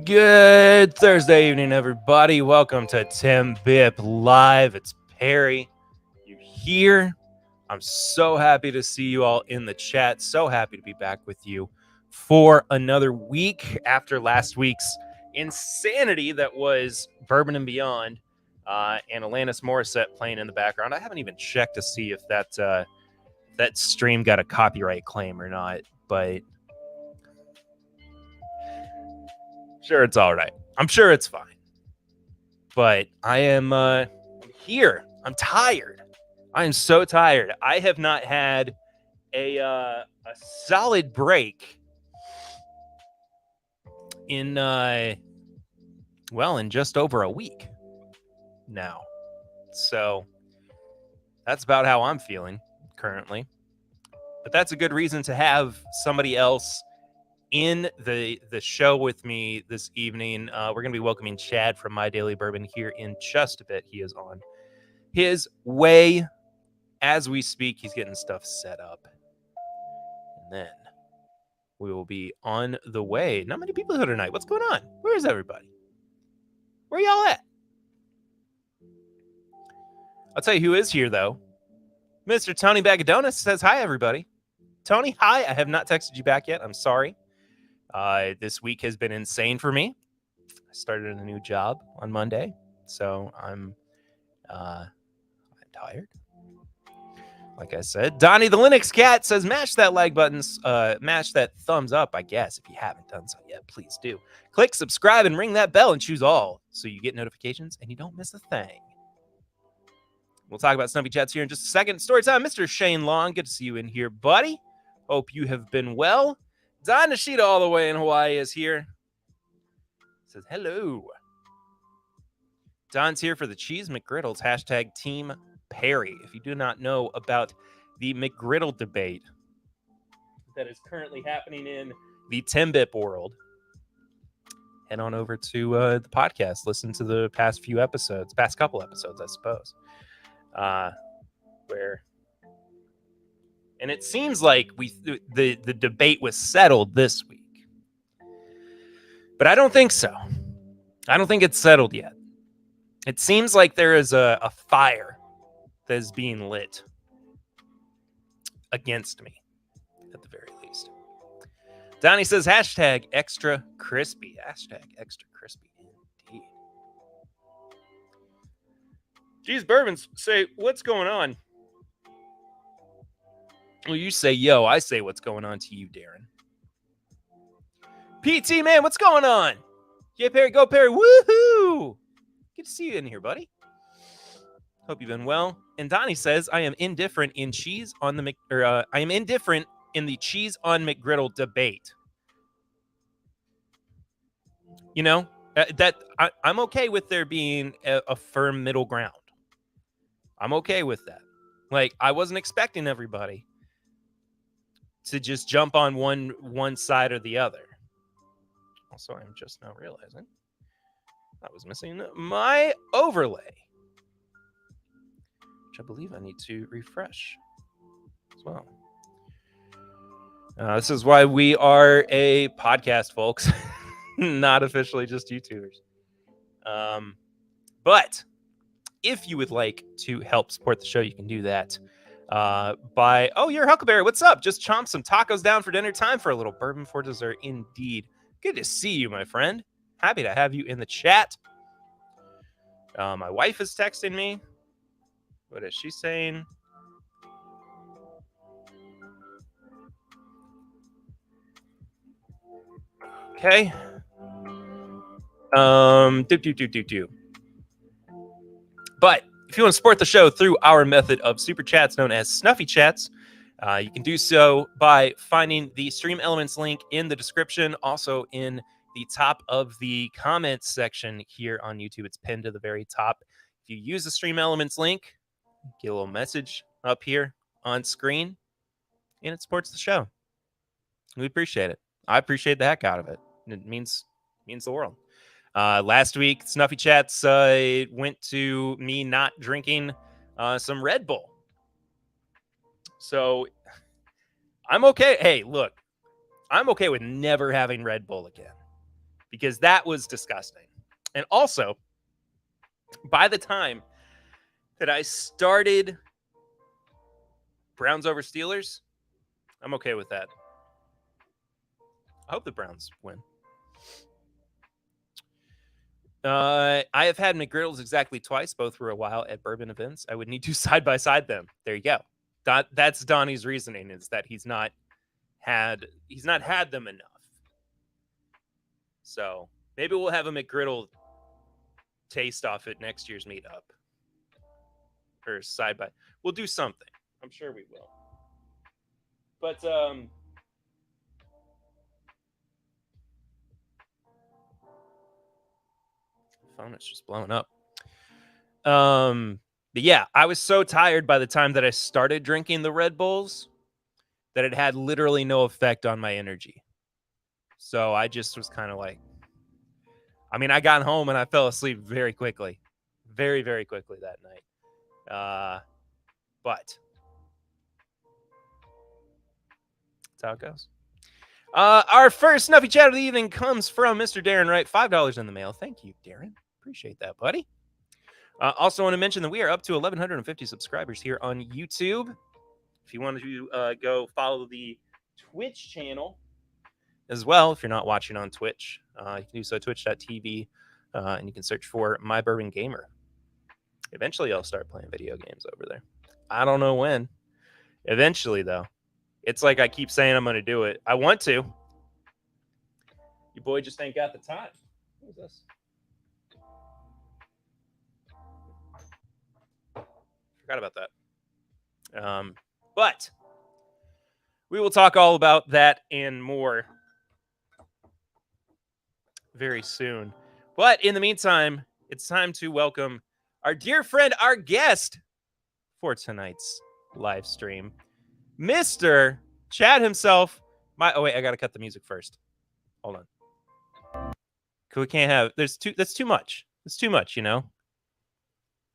Good Thursday evening, everybody. Welcome to TIMBP Live. It's Perry. You're here. I'm so happy to see you all in the chat. So happy to be back with you for another week after last week's insanity that was Bourbon and Beyond and Alanis Morissette playing in the background. I haven't even checked to see if that stream got a copyright claim or not, but sure, it's all right. I'm sure it's fine. But I am here. I'm tired. I am so tired. I have not had a solid break in in just over a week now. So that's about how I'm feeling currently. But that's a good reason to have somebody else in the show with me this evening. We're going to be welcoming Chad from MyDailyBourbon here in just a bit. He is on his way as we speak. He's getting stuff set up. And then we will be on the way. Not many people here tonight. What's going on? Where is everybody? Where y'all at? I'll tell you who is here, though. Mr. Tony Bagadonis says hi, everybody. Tony, hi. I have not texted you back yet. I'm sorry. This week has been insane for me. I started a new job on Monday, so I'm tired. Like I said, Donnie the Linux Cat says, mash that like button, mash that thumbs up, I guess. If you haven't done so yet, please do. Click subscribe and ring that bell and choose all so you get notifications and you don't miss a thing. We'll talk about Snuffy Chats here in just a second. Story time, Mr. Shane Long. Good to see you in here, buddy. Hope you have been well. Don Nishida all the way in Hawaii is here. Says hello. Don's here for the Cheese McGriddles, hashtag Team Perry. If you do not know about the McGriddle debate that is currently happening in the TIMBP world, head on over to the podcast. Listen to the past couple episodes, I suppose. And it seems like the debate was settled this week. But I don't think so. I don't think it's settled yet. It seems like there is a fire that is being lit against me, at the very least. Donnie says, hashtag extra crispy. Hashtag extra crispy indeed. Geez, Bourbons say, what's going on? Well, you say, yo, I say what's going on to you, Darren. PT, man, what's going on? Yeah, Perry, go Perry, woohoo! Good to see you in here, buddy. Hope you've been well. And Donnie says, I am indifferent in cheese on the I am indifferent in the cheese on McGriddle debate. You know, I'm okay with there being a firm middle ground. I'm okay with that. Like, I wasn't expecting everybody to just jump on one side or the other. Also, I'm just now realizing I was missing my overlay, which I believe I need to refresh as well. This is why we are a podcast, folks, not officially just YouTubers. But if you would like to help support the show, you can do that by, you're Huckleberry. What's up? Just chomp some tacos down for dinner. Time for a little bourbon for dessert indeed. Good to see you, my friend. Happy to have you in the chat. My wife is texting me. What is she saying? Okay. But if you want to support the show through our method of super chats known as Snuffy Chats, you can do so by finding the Stream Elements link in the description, also in the top of the comments section here on YouTube. It's pinned to the very top. If you use the Stream Elements link, get a little message up here on screen, and it supports the show. We appreciate it. I appreciate the heck out of it. It means the world. Last week, Snuffy Chats went to me not drinking some Red Bull. So I'm okay. Hey, look, I'm okay with never having Red Bull again. because that was disgusting. And also, by the time that I started Browns over Steelers, I'm okay with that. I hope the Browns win. I have had McGriddles exactly twice. Both were a while at bourbon events. I would need to side by side them. There you go. That's Donnie's reasoning, is that he's not had them enough. So maybe we'll have a McGriddle taste off at next year's meetup, or side by. We'll do something. I'm sure we will. But phone is just blowing up. But yeah, I was so tired by the time that I started drinking the Red Bulls that it had literally no effect on my energy. So I just was kind of like, I mean, I got home and I fell asleep very quickly. Very, very quickly that night. But that's how it goes. Our first Snuffy Chat of the evening comes from Mr. Darren Wright. $5 in the mail. Thank you, Darren. Appreciate that, buddy. Also want to mention that we are up to 1,150 subscribers here on YouTube. If you want to go follow the Twitch channel as well, if you're not watching on Twitch, you can do so, twitch.tv, and you can search for My Bourbon Gamer. Eventually, I'll start playing video games over there. I don't know when. Eventually, though. It's like I keep saying I'm going to do it. I want to. Your boy just ain't got the time. What is this? Forgot about that. But we will talk all about that and more very soon. But in the meantime, it's time to welcome our dear friend, our guest for tonight's live stream, Mr. Chad himself. Oh wait, I gotta cut the music first. Hold on. We can't have. That's too much. It's too much, you know.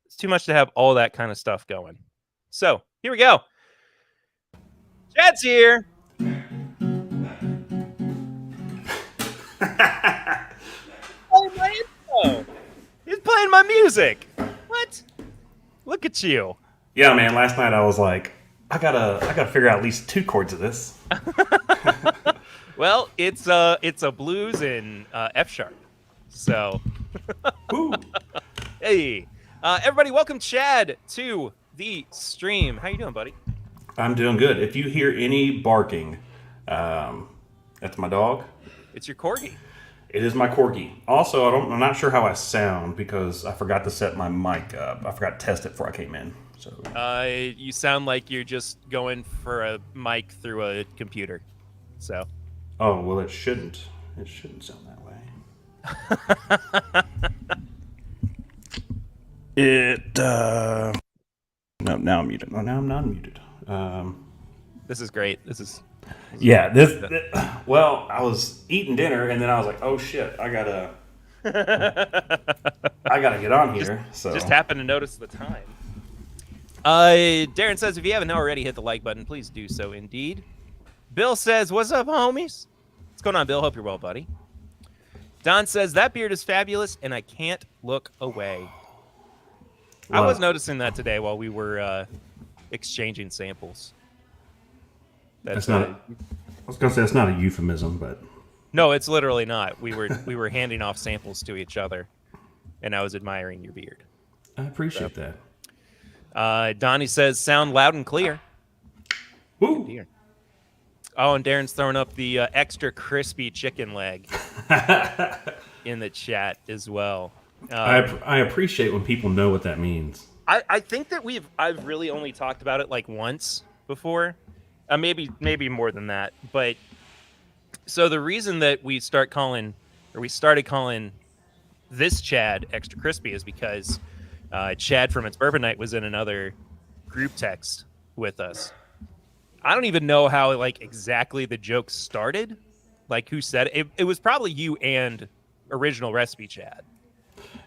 It's too much to have all that kind of stuff going. So here we go. Chad's here. Oh my intro. He's playing my music. What? Look at you. Yeah, man. Last night I was like, I gotta figure out at least 2 chords of this. Well, it's a blues in F sharp. So, Woo. Hey, everybody, welcome Chad to the stream. How you doing, buddy? I'm doing good. If you hear any barking, that's my dog. It's your corgi. It is my corgi. Also, I'm not sure how I sound because I forgot to set my mic up. I forgot to test it before I came in. So, you sound like you're just going for a mic through a computer. So. Oh well, it shouldn't. It shouldn't sound that way. No, now I'm muted. No, now I'm not muted. This is great. Yeah. Well, I was eating dinner and then I was like, oh shit, I gotta get on here. Just happened to notice the time. Darren says, if you haven't already hit the like button, please do so indeed. Bill says, what's up, homies? What's going on, Bill? Hope you're well, buddy. Don says, that beard is fabulous, and I can't look away. Well, I was noticing that today while we were exchanging samples. That's not. I was gonna say it's not a euphemism, but no, it's literally not. We were handing off samples to each other, and I was admiring your beard. I appreciate that. Donnie says, sound loud and clear. Woo. Oh, and Darren's throwing up the extra crispy chicken leg in the chat as well. I appreciate when people know what that means. I think that I've really only talked about it like once before, maybe more than that. But so the reason that we started calling this Chad extra crispy is because Chad from It's Bourbon Night was in another group text with us. I don't even know how exactly the joke started, like who said it. It was probably you and original recipe Chad.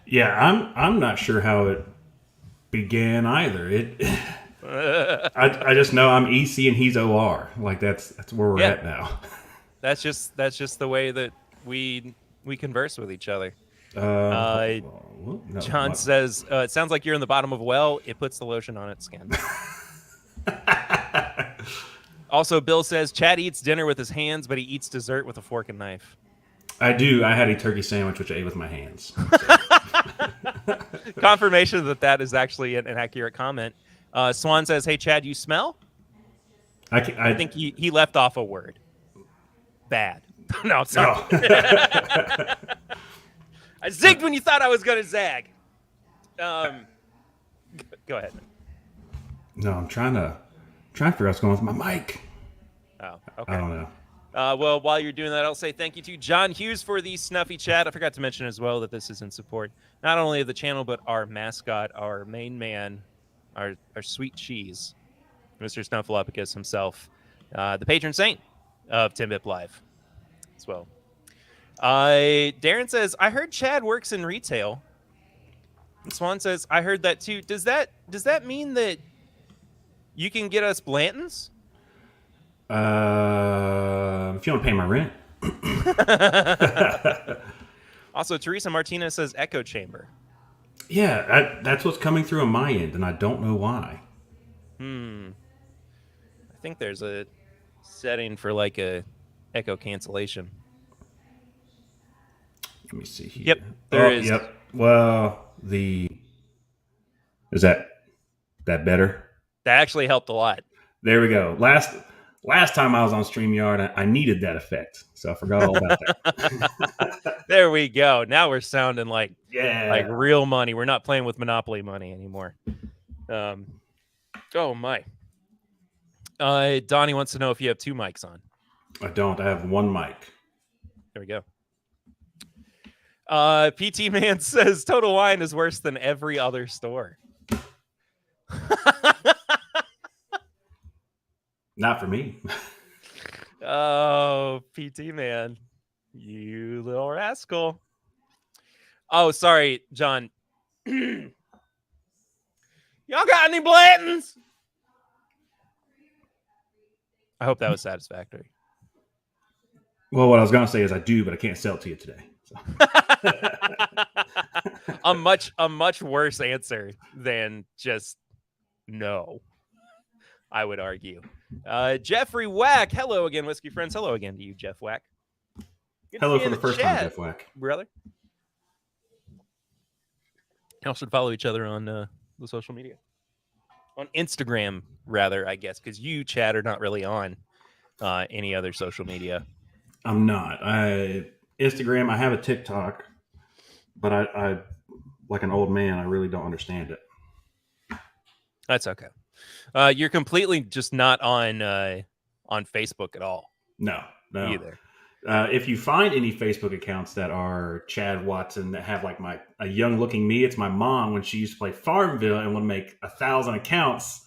Yeah, I'm not sure how it began either. I just know I'm EC and he's OR. Like that's where we're at now. That's just the way that we we converse with each other. No, John says, it sounds like you're in the bottom of a well. It puts the lotion on its skin. Also, Bill says, Chad eats dinner with his hands, but he eats dessert with a fork and knife. I do. I had a turkey sandwich, which I ate with my hands. Confirmation that is actually an accurate comment. Swan says, hey, Chad, you smell? I think he left off a word. Bad. No, I'm sorry. I zigged when you thought I was going to zag. Go ahead. No, I'm trying to figure out what's going on with my mic. Oh, okay. I don't know. Well, while you're doing that, I'll say thank you to John Hughes for the snuffy chat. I forgot to mention as well that this is in support not only of the channel, but our mascot, our main man, our sweet cheese, Mr. Snuffleupagus himself, the patron saint of TIMBP Live as well. Darren says, I heard Chad works in retail. Swan says, I heard that too. Does that mean that you can get us Blanton's? If you want to pay my rent. Also, Teresa Martinez says echo chamber. Yeah, that's what's coming through on my end, and I don't know why. I think there's a setting for like a echo cancellation. Let me see here. Yep, there is. Yep. Well, is that better? That actually helped a lot. There we go. Last time I was on StreamYard, I needed that effect, so I forgot all about that. There we go. Now we're sounding like real money. We're not playing with Monopoly money anymore. Oh my. Donnie wants to know if you have 2 mics on. I don't. I have 1 mic. There we go. PT Man says Total Wine is worse than every other store. Not for me. Oh, PT Man, you little rascal. Oh, sorry, John. Y'all got any Blantons? I hope that was satisfactory. Well, what I was going to say is I do, but I can't sell it to you today. So. a much worse answer than just no, I would argue. Jeffrey Wack, hello again, whiskey friends. Hello again to you, Jeff Wack. Hello for the first time, Jeff Wack. Brother. Y'all should follow each other on the social media. On Instagram, rather, I guess, because you, Chad, are not really on any other social media. I'm not. Instagram, I have a TikTok, but I like an old man, I really don't understand it. That's okay. You're completely just not on Facebook at all. No. Either. If you find any Facebook accounts that are Chad Watson that have like a young looking me, it's my mom when she used to play Farmville and would make 1,000 accounts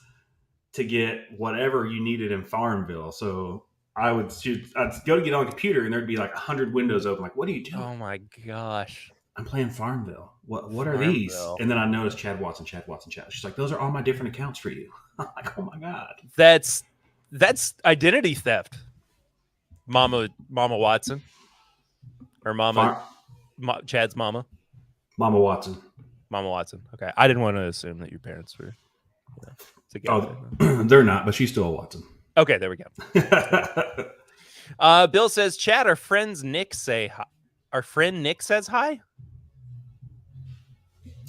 to get whatever you needed in Farmville. So I'd go to get on a computer and there'd be like 100 windows open. Like, what are you doing? Oh my gosh. I'm playing Farmville. What are these? And then I noticed Chad Watson. She's like, those are all my different accounts for you. I'm like, oh my God. That's identity theft. Mama Watson. Or Chad's mama. Mama Watson. Mama Watson. Okay. I didn't want to assume that your parents were together. Oh, they're not, but she's still a Watson. Okay, there we go. Bill says, Chad, our friend Nick says hi.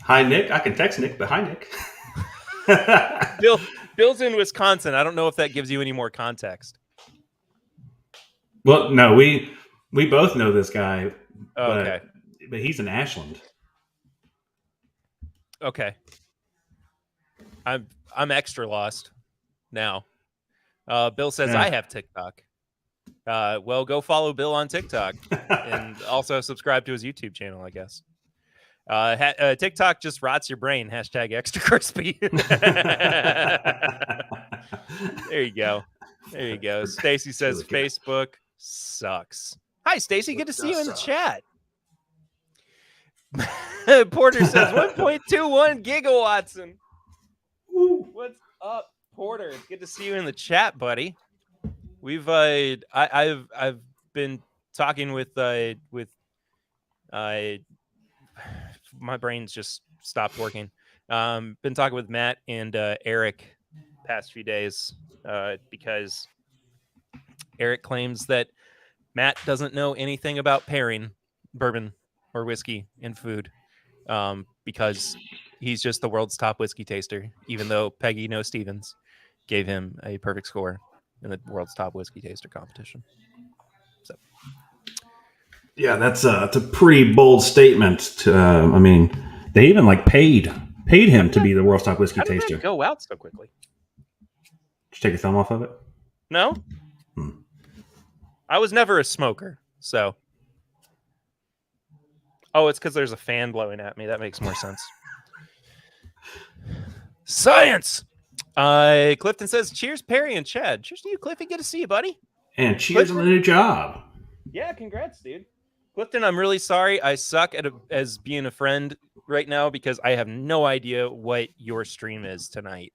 Hi, Nick. I can text Nick, but hi, Nick. Bill's in Wisconsin. I don't know if that gives you any more context. Well, no, we both know this guy. Okay. But he's in Ashland. Okay. I'm extra lost now. Bill says I have TikTok. Well, go follow Bill on TikTok and also subscribe to his YouTube channel, I guess. TikTok just rots your brain. Hashtag extra crispy. There you go. Stacy says really Facebook sucks. Hi, Stacy. Good to see you in the chat. Porter says 1.21 gigawatts. What's up, Porter? It's good to see you in the chat, buddy. We've I've been talking with My brain's just stopped working. Been talking with Matt and Eric past few days because Eric claims that Matt doesn't know anything about pairing bourbon or whiskey in food because he's just the world's top whiskey taster, even though Peggy No Stevens gave him a perfect score in the world's top whiskey taster competition. So, yeah, that's it's a pretty bold statement. I mean, they even like paid him to be the world's top whiskey how did taster. that go out so quickly? Did you take your thumb off of it? No, I was never a smoker, so. Oh, it's because there's a fan blowing at me. That makes more sense. Science. Clifton says, "Cheers, Perry and Chad." Cheers to you, Cliffy. Good to see you, buddy. And cheers on the new job. Yeah, congrats, dude. Clifton, I'm really sorry. I suck at as being a friend right now because I have no idea what your stream is tonight.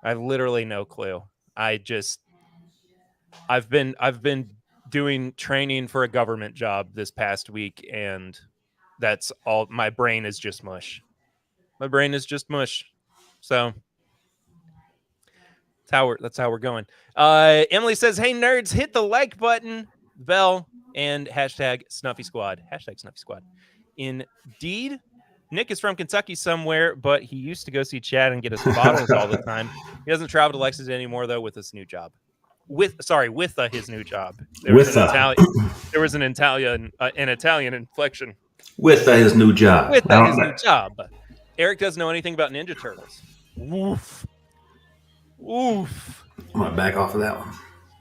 I have literally no clue. I've been doing training for a government job this past week, and that's all. My brain is just mush. My brain is just mush. So that's how we're going. Emily says, "Hey nerds, hit the like button, bell, and hashtag Snuffy Squad. Hashtag Snuffy Squad." Indeed, Nick is from Kentucky somewhere, but he used to go see Chad and get us bottles all the time. He doesn't travel to Lexington anymore though with his new job. With his new job. There was an Italian inflection. With his new job. With his new job. Eric doesn't know anything about Ninja Turtles. Oof. I'm gonna back off of that one.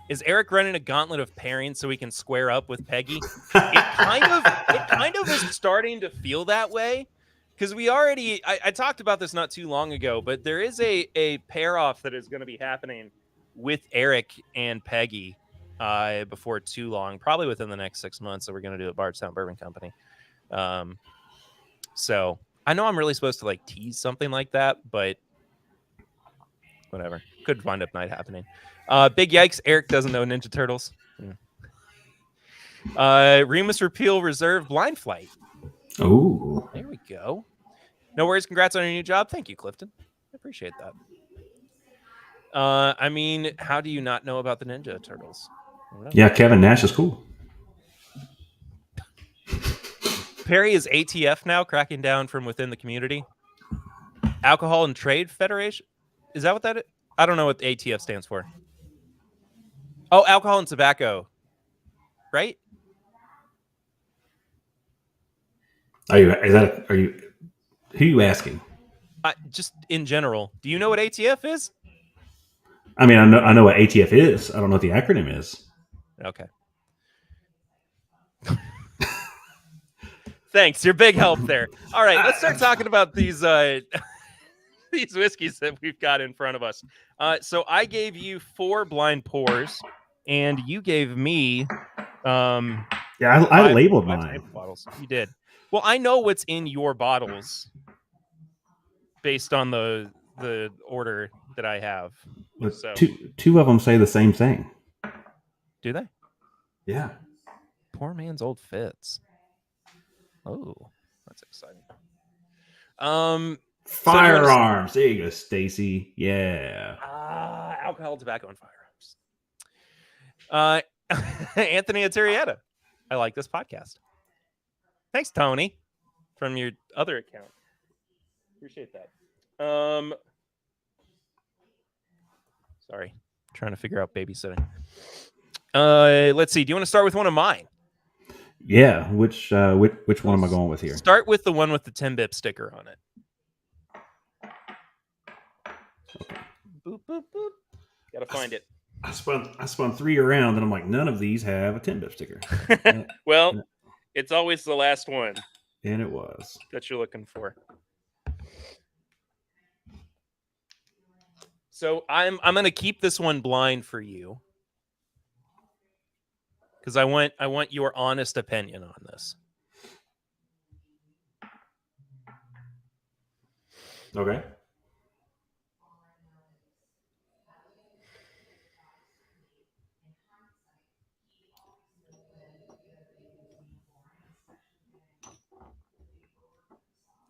Is Eric running a gauntlet of pairing so he can square up with Peggy? It kind of is starting to feel that way because I talked about this not too long ago, but there is a pair off that is going to be happening with Eric and Peggy before too long, probably within the next 6 months. So we're going to do at Bardstown Bourbon Company. So I know I'm really supposed to like tease something like that, but whatever. Could wind up not happening. Big yikes. Eric doesn't know Ninja Turtles. Remus Repeal Reserve Blind Flight. Oh, there we go. No worries. Congrats on your new job. Thank you, Clifton. I appreciate that. I mean, how do you not know about the Ninja Turtles? Yeah, Kevin Nash is cool. Perry is ATF now, cracking down from within the community. Alcohol and Trade Federation. Is that what that is? I don't know what the ATF stands for. Oh, alcohol and tobacco. Right? Who are you asking? Just in general. Do you know what ATF is? I mean, I know what ATF is. I don't know what the acronym is. Okay. Thanks. Your big help there. All right, let's start talking about these these whiskeys that we've got in front of us. So I gave you 4 blind pours, and you gave me I labeled mine. Bottles. You did. Well, I know what's in your bottles based on the order that I have. So two of them say the same thing. Do they? Yeah. Poor man's old Fitz. Oh, that's exciting. Firearms. There you go, Stacy. Yeah. Alcohol, tobacco, and firearms. Anthony Aturietta. I like this podcast. Thanks, Tony, from your other account. Appreciate that. Sorry, trying to figure out babysitting. Let's see. Do you want to start with one of mine? Yeah. Which one am I going with here? Start with the one with the TIMBP sticker on it. Okay. Boop, boop, boop. Gotta find it. I spun 3 around, and I'm like, none of these have a TIMBP sticker. Well, it's always the last one. And it was. That you're looking for. So I'm gonna keep this one blind for you. Because I want your honest opinion on this. Okay.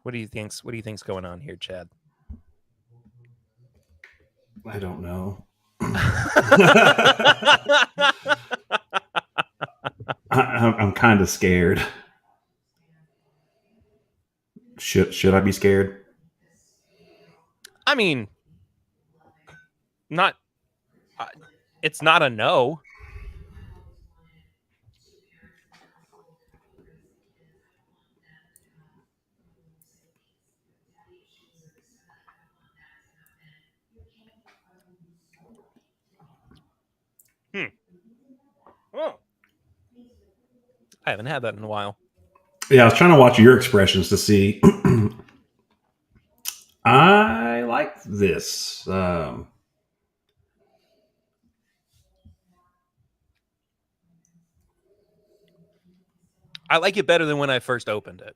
What do you think's going on here, Chad? I don't know. I'm kind of scared. Should I be scared? I mean, not. It's not a no. Oh. I haven't had that in a while. Yeah, I was trying to watch your expressions to see. I like this. I like it better than when I first opened it.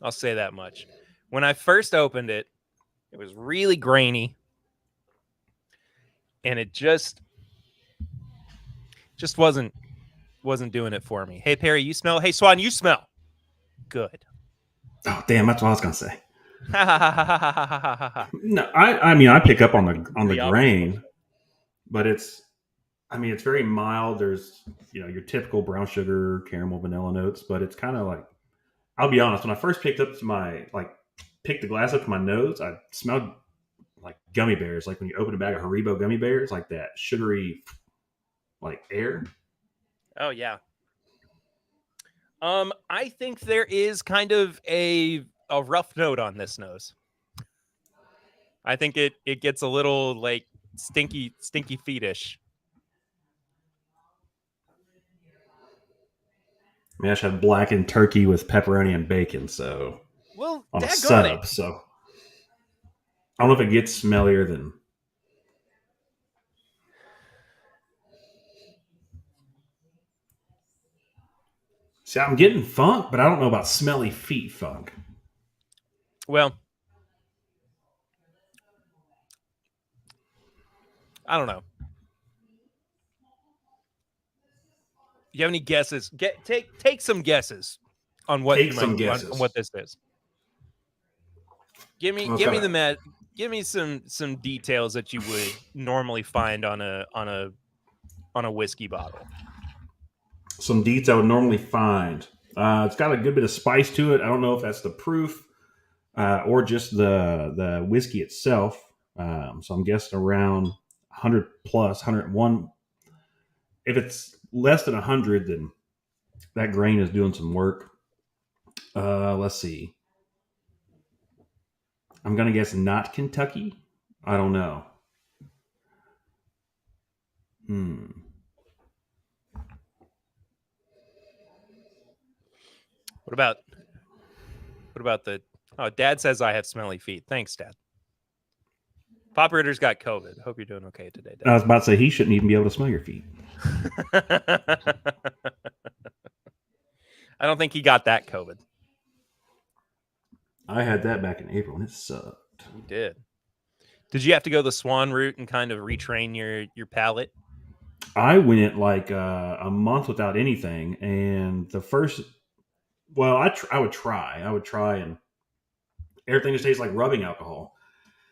I'll say that much. When I first opened it, it was really grainy, and it just wasn't doing it for me. Hey Perry, you smell? Hey Swan, you smell? Good. Oh damn, that's what I was gonna say. No, No, I mean I pick up on the the grain, but it's very mild. There's your typical brown sugar, caramel, vanilla notes, but it's kind of like, I'll be honest, when I first picked the glass up to my nose, I smelled like gummy bears, like when you open a bag of Haribo gummy bears, like that sugary like air. Oh yeah. I think there is kind of a rough note on this nose. I think it gets a little like stinky feetish. I mean, I should have blackened turkey with pepperoni and bacon, so Well, on a daggone sub. it. So I don't know if it gets smellier than. See, I'm getting funk, but I don't know about smelly feet funk. Well, I don't know. You have any guesses? Take some guesses on what Take some guesses. on what this is. Give me some details that you would normally find on a whiskey bottle. Some deets I would normally find. It's got a good bit of spice to it. I don't know if that's the proof or just the whiskey itself. So I'm guessing around 100 plus, 101. If it's less than 100, then that grain is doing some work. Let's see. I'm going to guess not Kentucky. I don't know. What about the? Oh, Dad says I have smelly feet. Thanks, Dad. Pop Ritter's got COVID. Hope you're doing okay today, Dad. I was about to say he shouldn't even be able to smell your feet. I don't think he got that COVID. I had that back in April and it sucked. You did. Did you have to go the Swan route and kind of retrain your palate? I went like a month without anything, and the first, well, I would try, and everything just tastes like rubbing alcohol.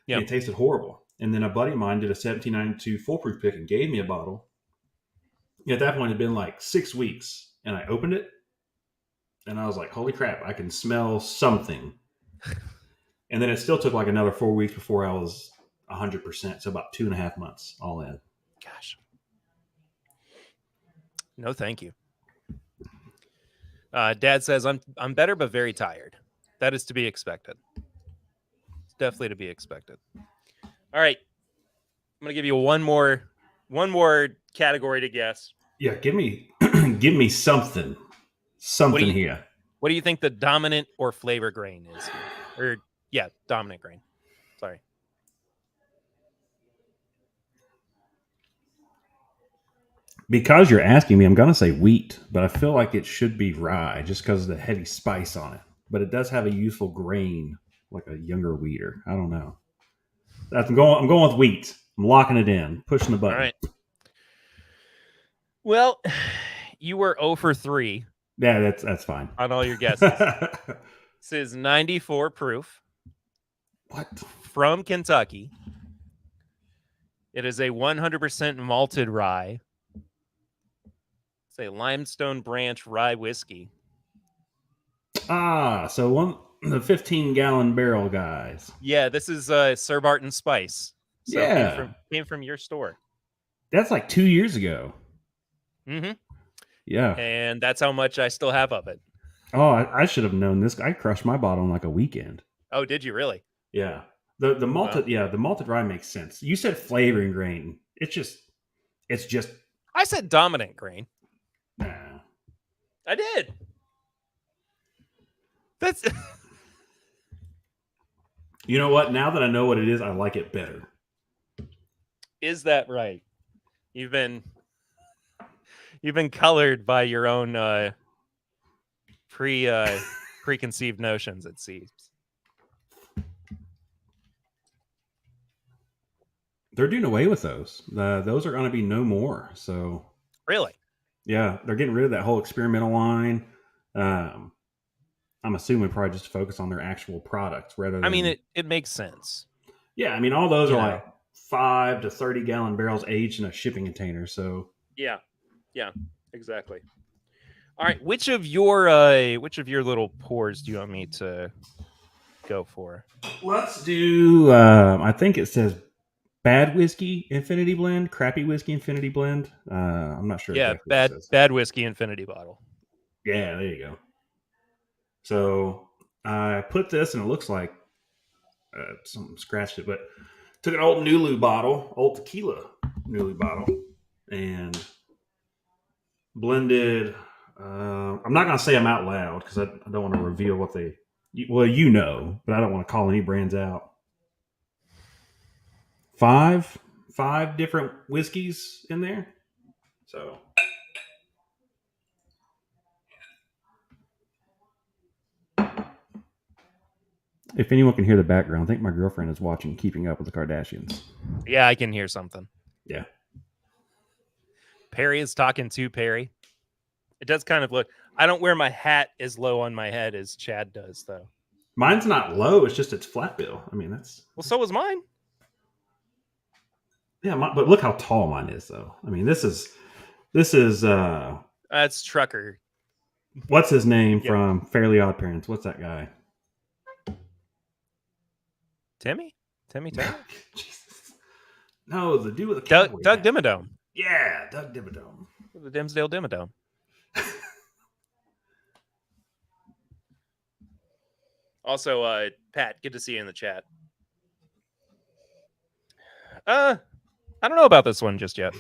Yeah, it tasted horrible. And then a buddy of mine did a 1792 foolproof pick and gave me a bottle. At that point, it had been like 6 weeks, and I opened it, and I was like, "Holy crap! I can smell something." And then it still took like another 4 weeks before I was 100%. So about 2.5 months all in. Gosh. No, thank you. Dad says I'm better, but very tired. That is to be expected. It's definitely to be expected. All right, I'm gonna give you one more category to guess. Yeah, give me something here. What do you think the dominant or flavor grain is here? Or yeah, dominant grain. Sorry. Because you're asking me, I'm going to say wheat, but I feel like it should be rye just because of the heavy spice on it. But it does have a useful grain, like a younger wheater. I don't know. I'm going with wheat. I'm locking it in, pushing the button. All right. Well, you were 0 for 3. Yeah, that's fine. On all your guesses. This is 94 proof. What? From Kentucky. It is a 100% malted rye. It's a limestone branch rye whiskey. So the 15-gallon barrel guys. Yeah, this is Sir Barton Spice. So Yeah. came from your store. That's like 2 years ago. Mm-hmm. Yeah. And that's how much I still have of it. Oh, I should have known this. I crushed my bottle in like a weekend. Oh, did you really? Yeah. The malted the malted rye makes sense. You said flavoring grain. It's just I said dominant grain. nah. I did. That's You know what? Now that I know what it is, I like it better. Is that right? You've been colored by your own preconceived notions, it seems. They're doing away with those. Those are going to be no more. So Really? yeah, they're getting rid of that whole experimental line. I'm assuming probably just to focus on their actual products rather than. I mean, it makes sense. Yeah, I mean, all those are Yeah. like 5 to 30-gallon barrels aged in a shipping container. So Yeah, exactly. All right, which of your little pours do you want me to go for? let's do. I think it says bad whiskey infinity blend, crappy whiskey infinity blend. I'm not sure. Yeah, exactly what it says. bad whiskey infinity bottle. Yeah, there you go. So I put this, and it looks like something scratched it, but took an old Nulu bottle, old tequila Nulu bottle, and blended. I'm not going to say them out loud because I don't want to reveal what they. Well, you know, but I don't want to call any brands out. Five different whiskeys in there. So. If anyone can hear the background, I think my girlfriend is watching Keeping Up with the Kardashians. Yeah, I can hear something. Yeah. Perry is talking to Perry. It does kind of look. I don't wear my hat as low on my head as Chad does, though. Mine's not low. It's just it's flat bill. I mean, that's. Well, so was mine. Yeah, but look how tall mine is, though. I mean, this is. That's Trucker. What's his name from Fairly Odd Parents? What's that guy? Timmy. Jesus. No, the dude with the Doug hat. Dimmadome. Yeah, Doug Dimmadome. The Dimsdale Dimmadome. Also, Pat, good to see you in the chat. I don't know about this one just yet.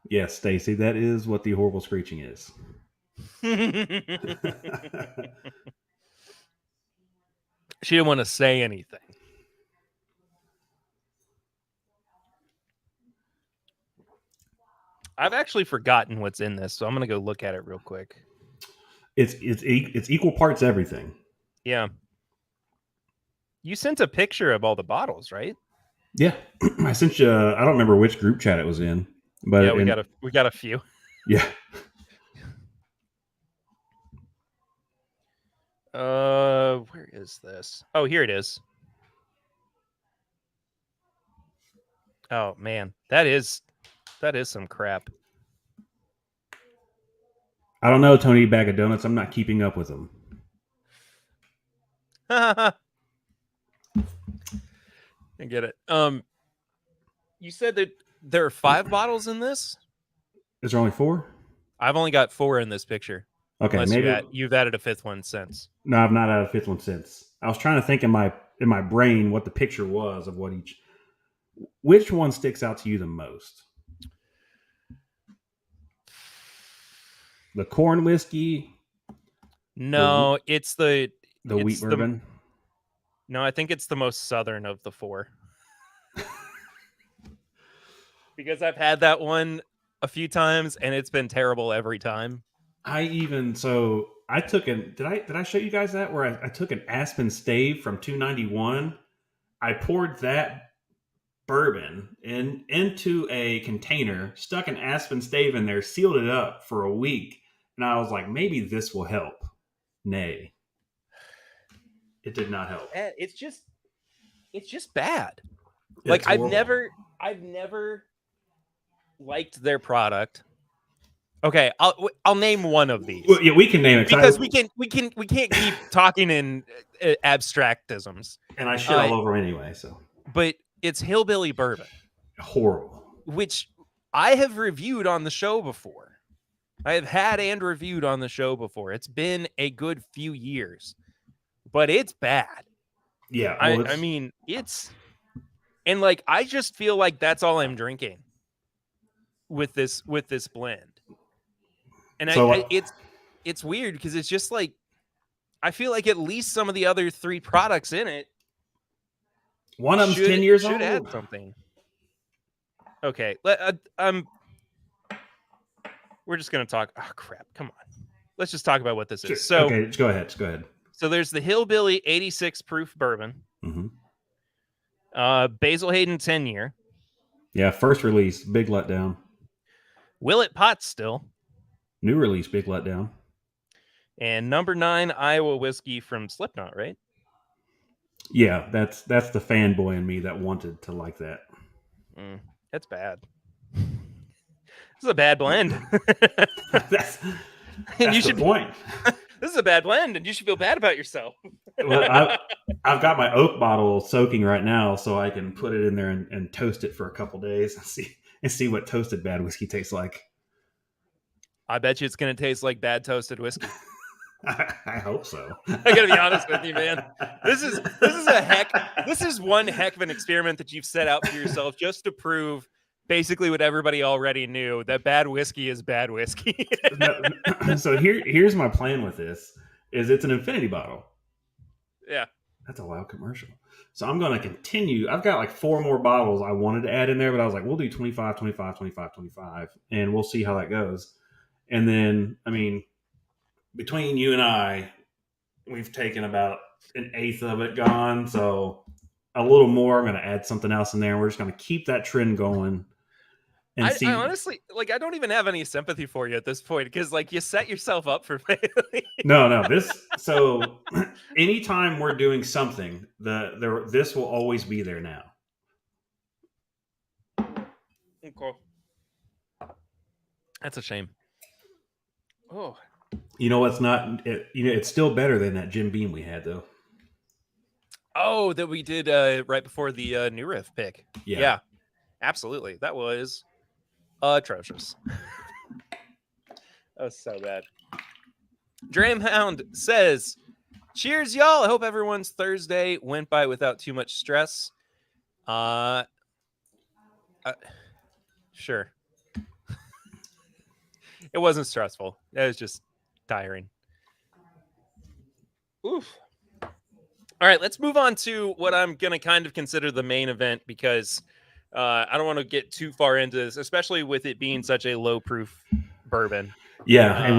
Yes, Stacy, that is what the horrible screeching is. She didn't want to say anything. I've actually forgotten what's in this, so I'm gonna go look at it real quick. It's equal parts everything. Yeah. You sent a picture of all the bottles, right? Yeah, I sent you. I don't remember which group chat it was in, but yeah, we got a few. Yeah. Where is this? Oh, here it is. Oh man, that is some crap. I don't know, Tony Bag of Donuts. I'm not keeping up with them. I get it. You said that there are 5 bottles in this? Is there only 4? I've only got 4 in this picture. Okay, Unless maybe you've added a 5th one since. No, I've not added a 5th one since. I was trying to think in my brain what the picture was of what each. Which one sticks out to you the most? The corn whiskey? No, it's the wheat bourbon. No, I think it's the most southern of the 4. Because I've had that one a few times and it's been terrible every time. I took did I show you guys that where I took an Aspen Stave from 291. I poured that bourbon into a container, stuck an aspen stave in there, sealed it up for a week, and I was like, maybe this will help. Nay, it did not help. It's just bad. It's Like horrible. I've never liked their product. Okay, I'll name one of these. Well, yeah, we can name it because we can't keep talking in abstractisms. And I shit all over anyway, so. But it's Hillbilly Bourbon. Horrible. Which I have reviewed on the show before. I have had and reviewed on the show before. It's been a good few years, but it's bad. Yeah, well, I mean, and like I just feel like that's all I'm drinking with this blend. And so, it's weird because it's just like I feel like at least some of the other three products in it, one of them's 10 years old. Should add something. Okay, we're just gonna talk. Oh crap! Come on, let's just talk about what this is. So okay, just go ahead. So there's the Hillbilly 86 proof bourbon, Basil Hayden 10 year. Yeah, first release, big letdown. Willet Pot Still, new release, big letdown. And number 9 Iowa whiskey from Slipknot, right? Yeah, that's the fanboy in me that wanted to like that. That's bad. This is a bad blend. that's the point. This is a bad blend, and you should feel bad about yourself. Well, I've got my oak bottle soaking right now, so I can put it in there and toast it for a couple days and see what toasted bad whiskey tastes like. I bet you it's going to taste like bad toasted whiskey. I hope so. I gotta be honest with you, man. This is one heck of an experiment that you've set out for yourself just to prove basically what everybody already knew, that bad whiskey is bad whiskey. So here's my plan with this is it's an infinity bottle. Yeah. That's a loud commercial. So I'm going to continue. I've got like 4 more bottles I wanted to add in there, but I was like, we'll do 25, 25, 25, 25, and we'll see how that goes. And then, I mean, between you and I, we've taken about an eighth of it gone. So a little more. I'm going to add something else in there. And we're just going to keep that trend going. And I honestly, like, I don't even have any sympathy for you at this point because, like, you set yourself up for failure. No. So anytime we're doing something, this will always be there now. Okay. That's a shame. Oh. You know what's not? It's still better than that Jim Beam we had, though. Oh, that we did right before the New Riff pick. Yeah, absolutely. That was atrocious. That was so bad. Dramhound says, "Cheers, y'all. I hope everyone's Thursday went by without too much stress." Sure. It wasn't stressful. It was just tiring. Oof. All right, let's move on to what I'm going to kind of consider the main event because I don't want to get too far into this, especially with it being such a low-proof bourbon. Yeah, and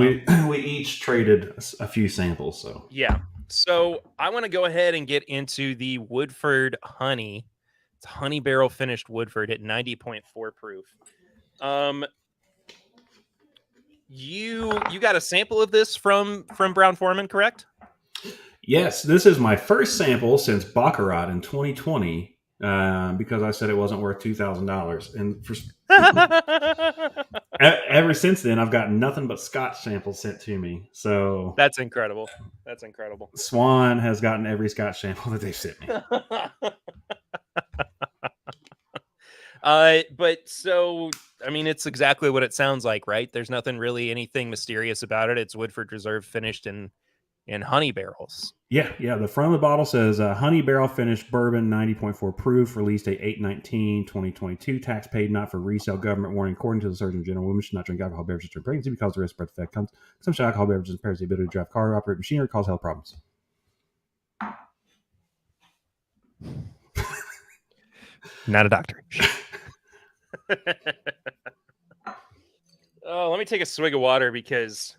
we each traded a few samples. So yeah. So I want to go ahead and get into the Woodford Honey. It's honey barrel finished Woodford at 90.4 proof. You got a sample of this from Brown-Forman, correct? Yes, this is my first sample since Baccarat in 2020 because I said it wasn't worth $2,000. And ever since then, I've gotten nothing but Scotch samples sent to me. So that's incredible. Swan has gotten every Scotch sample that they've sent me. But so, I mean, it's exactly what it sounds like, right? There's nothing really anything mysterious about it. It's Woodford Reserve finished in honey barrels. Yeah. The front of the bottle says honey barrel finished bourbon, 90.4 proof, released date 8/19/2022. Tax paid not for resale. Government warning: according to the Surgeon General, women should not drink alcohol beverages during pregnancy because the risk spread effect comes. Consumption of alcohol beverages impairs the ability to drive car, operate machinery, cause health problems. Not a doctor. Oh, let me take a swig of water because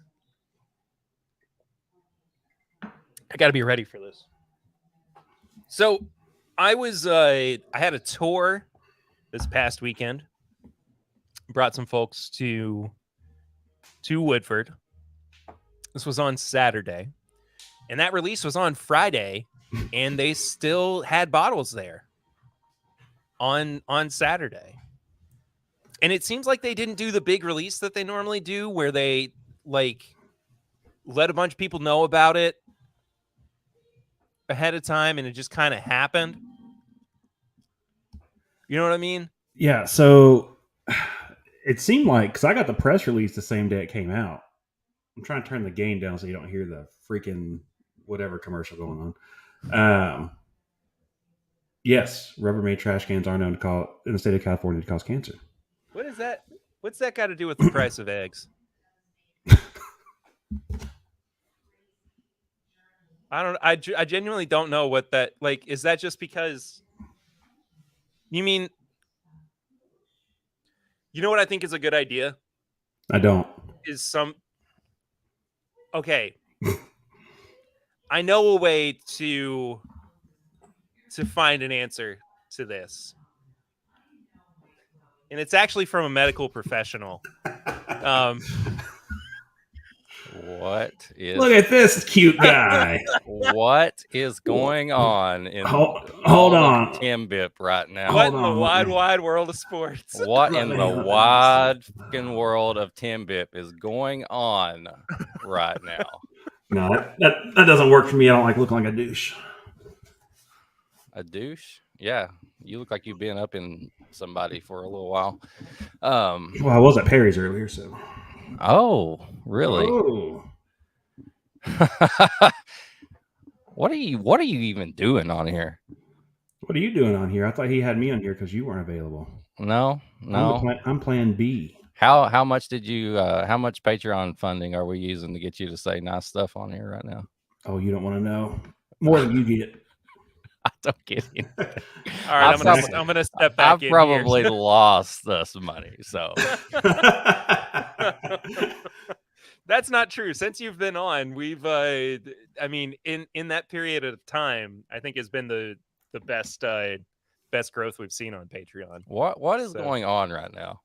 I got to be ready for this. So I had a tour this past weekend. Brought some folks to Woodford. This was on Saturday, and that release was on Friday, and they still had bottles there on Saturday. And it seems like they didn't do the big release that they normally do, where they like let a bunch of people know about it ahead of time, and it just kind of happened. You know what I mean? Yeah. So it seemed like, because I got the press release the same day it came out. I'm trying to turn the gain down so you don't hear the freaking whatever commercial going on. Yes, Rubbermaid trash cans are known to cause, in the state of California, to cause cancer. What is that? What's that got to do with the price of eggs? I genuinely don't know what that, like, is that just because you mean, you know what I think is a good idea? I don't. Okay. I know a way to find an answer to this. And it's actually from a medical professional. What is? Look at this cute guy. What is going on in Hold all on. of TIMBP right now? What in the wide world of sports? What in the wide fucking world of TIMBP is going on right now? No, that doesn't work for me. I don't like looking like a douche. A douche? Yeah, you look like you've been up in somebody for a little while. Well, I was at Perry's earlier, so. Oh, really? Oh. What are you even doing on here? What are you doing on here? I thought he had me on here because you weren't available. No. I'm plan B. How much did you? How much Patreon funding are we using to get you to say nice stuff on here right now? Oh, you don't want to know more than you get. I don't get it. All right, I'm gonna step back. I've probably lost some money, so. That's not true. Since you've been on, we've I mean, in that period of time, I think has been the best growth we've seen on Patreon. What is going on right now?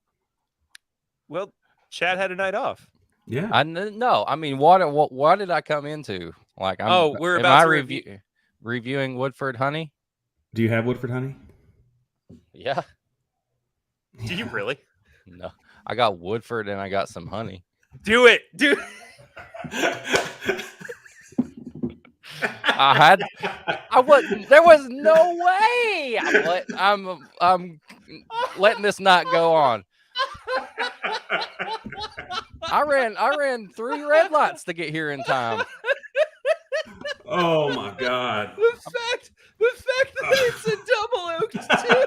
Well, Chad had a night off. Yeah. No, I mean, what did I come into? Like, we're about to reviewing Woodford Honey. Do you have Woodford Honey? Yeah. Do you really? No, I got Woodford and I got some honey. Do it, dude. There was no way. I'm letting this not go on. I ran 3 red lights to get here in time. Oh my God. The fact that it's a double oaked too.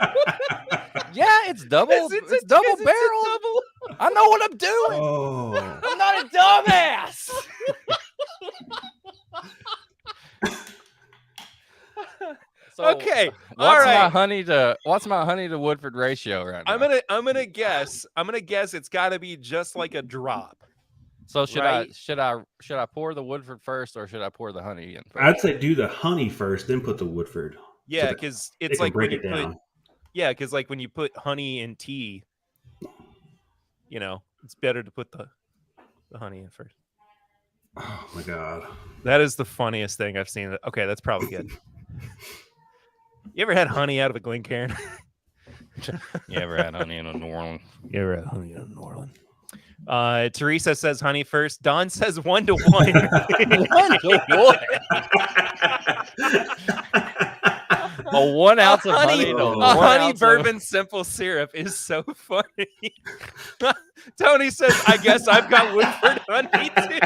Yeah, it's double. It's double barrel. I know what I'm doing. Oh. I'm not a dumbass. So, okay. What's my honey to Woodford ratio right now? I'm gonna guess it's got to be just like a drop. So should I pour the Woodford first or should I pour the honey in first? I'd say do the honey first, then put the Woodford. Yeah, because it's like break it down. Because like when you put honey in tea, you know, it's better to put the honey in first. Oh my God. That is the funniest thing I've seen. Okay, that's probably good. You ever had honey out of a Glencairn? You ever had honey in a New Orleans? You ever had honey in a New Orleans? Teresa says honey first. Don says 1 to 1. 1 to 1. A 1 ounce of honey to a honey bourbon simple syrup is so funny. Tony says, I guess I've got Woodford honey too.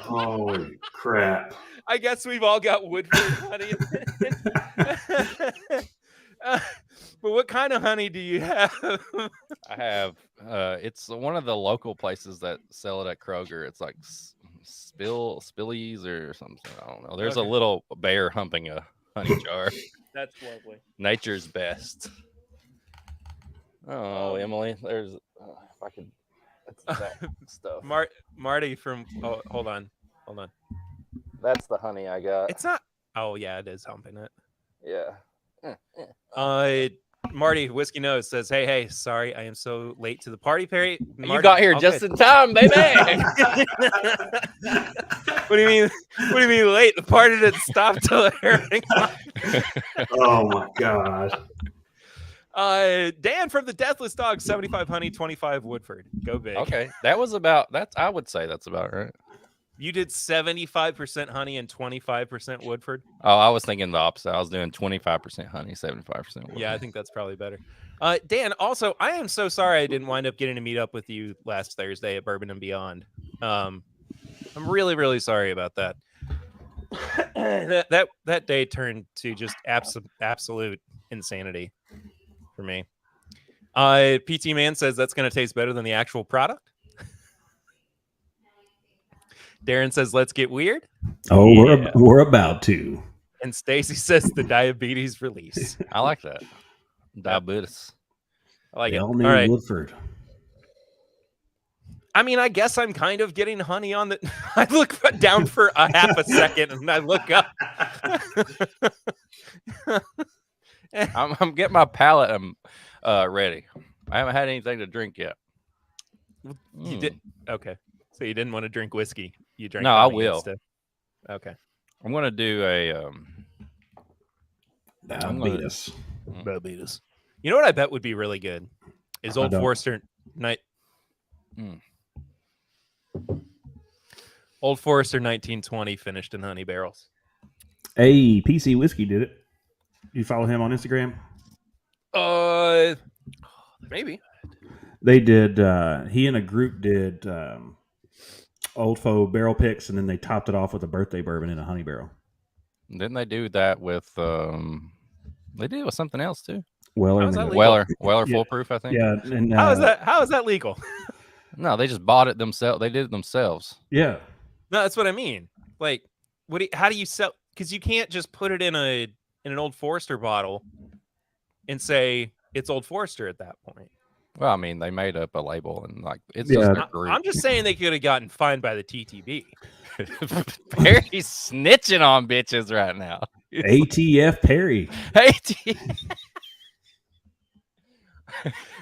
Holy crap. I guess we've all got Woodford honey. But what kind of honey do you have? I have, it's one of the local places that sell it at Kroger. It's like Spillies or something. I don't know. There's a little bear humping a honey jar. That's lovely. Nature's best. Oh, Emily, there's, if I could, that's that stuff. Marty from, hold on. That's the honey I got. It's not, oh yeah, it is humping it. Yeah. Marty Whiskey Nose says, "Hey, sorry, I am so late to the party, Perry. Marty, You got here all just good." in time, baby. What do you mean? What do you mean late? The party didn't stop till everything. Oh my gosh. Dan from the Deathless Dog, 75 honey, 25 Woodford. Go big. Okay, that was about that's. I would say that's about right. You did 75% honey and 25% Woodford. Oh, I was thinking the opposite. I was doing 25% honey, 75% Woodford. Yeah, I think that's probably better. Dan, also, I am so sorry I didn't wind up getting to meet up with you last Thursday at Bourbon and Beyond. I'm really, really sorry about that. that day turned to just absolute insanity for me. PT Man says that's going to taste better than the actual product. Darren says, let's get weird. Oh, we're about to. And Stacy says the diabetes release. I like that. Diabetes. I like They it. all All need right. Woodford. I mean, I guess I'm kind of getting honey on the. I look down for a half a second and I look up. I'm getting my palate ready. I haven't had anything to drink yet. You did. Okay. So you didn't want to drink whiskey. You drank. No, I honey will. instead. Okay. I'm gonna do a Diabetes. Diabetes. You know what I bet would be really good is Old Forester night. Old Forester 1920 finished in honey barrels. Hey, PC Whiskey did it. You follow him on Instagram? Maybe. They did. He and a group did Old Foe barrel picks, and then they topped it off with a birthday bourbon in a honey barrel. Didn't they do that with? They did it with something else too. Weller Weller Foolproof, I think. Yeah. And How is that legal? No, they just bought it themselves. They did it themselves. Yeah. No, that's what I mean. Like, how do you sell? Because you can't just put it in an Old Forester bottle and say it's Old Forester at that point. Well, I mean, they made up a label and like it's just their group. I'm just saying they could have gotten fined by the TTB. Perry's snitching on bitches right now. ATF Perry.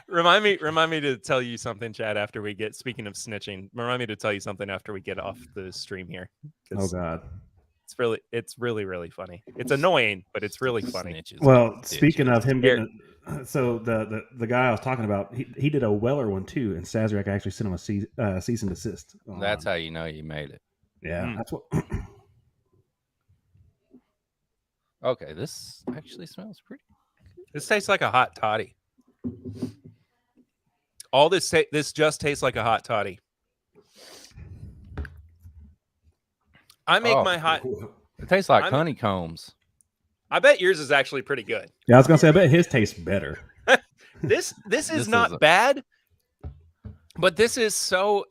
Remind me to tell you something, Chad, after we get, speaking of snitching, remind me to tell you something after we get off the stream here. Oh God. It's really, really funny. It's annoying, but it's really funny. Snitches, well, speaking of him getting so the guy I was talking about, he did a Weller one too, and Sazerac actually sent him a cease and desist. That's how you know you made it. Yeah, that's what. Okay, this actually smells pretty. This tastes like a hot toddy. All this just tastes like a hot toddy. I make my hot. It tastes like honeycombs. I bet yours is actually pretty good. Yeah, I was gonna say I bet his tastes better. This is not bad, but this is so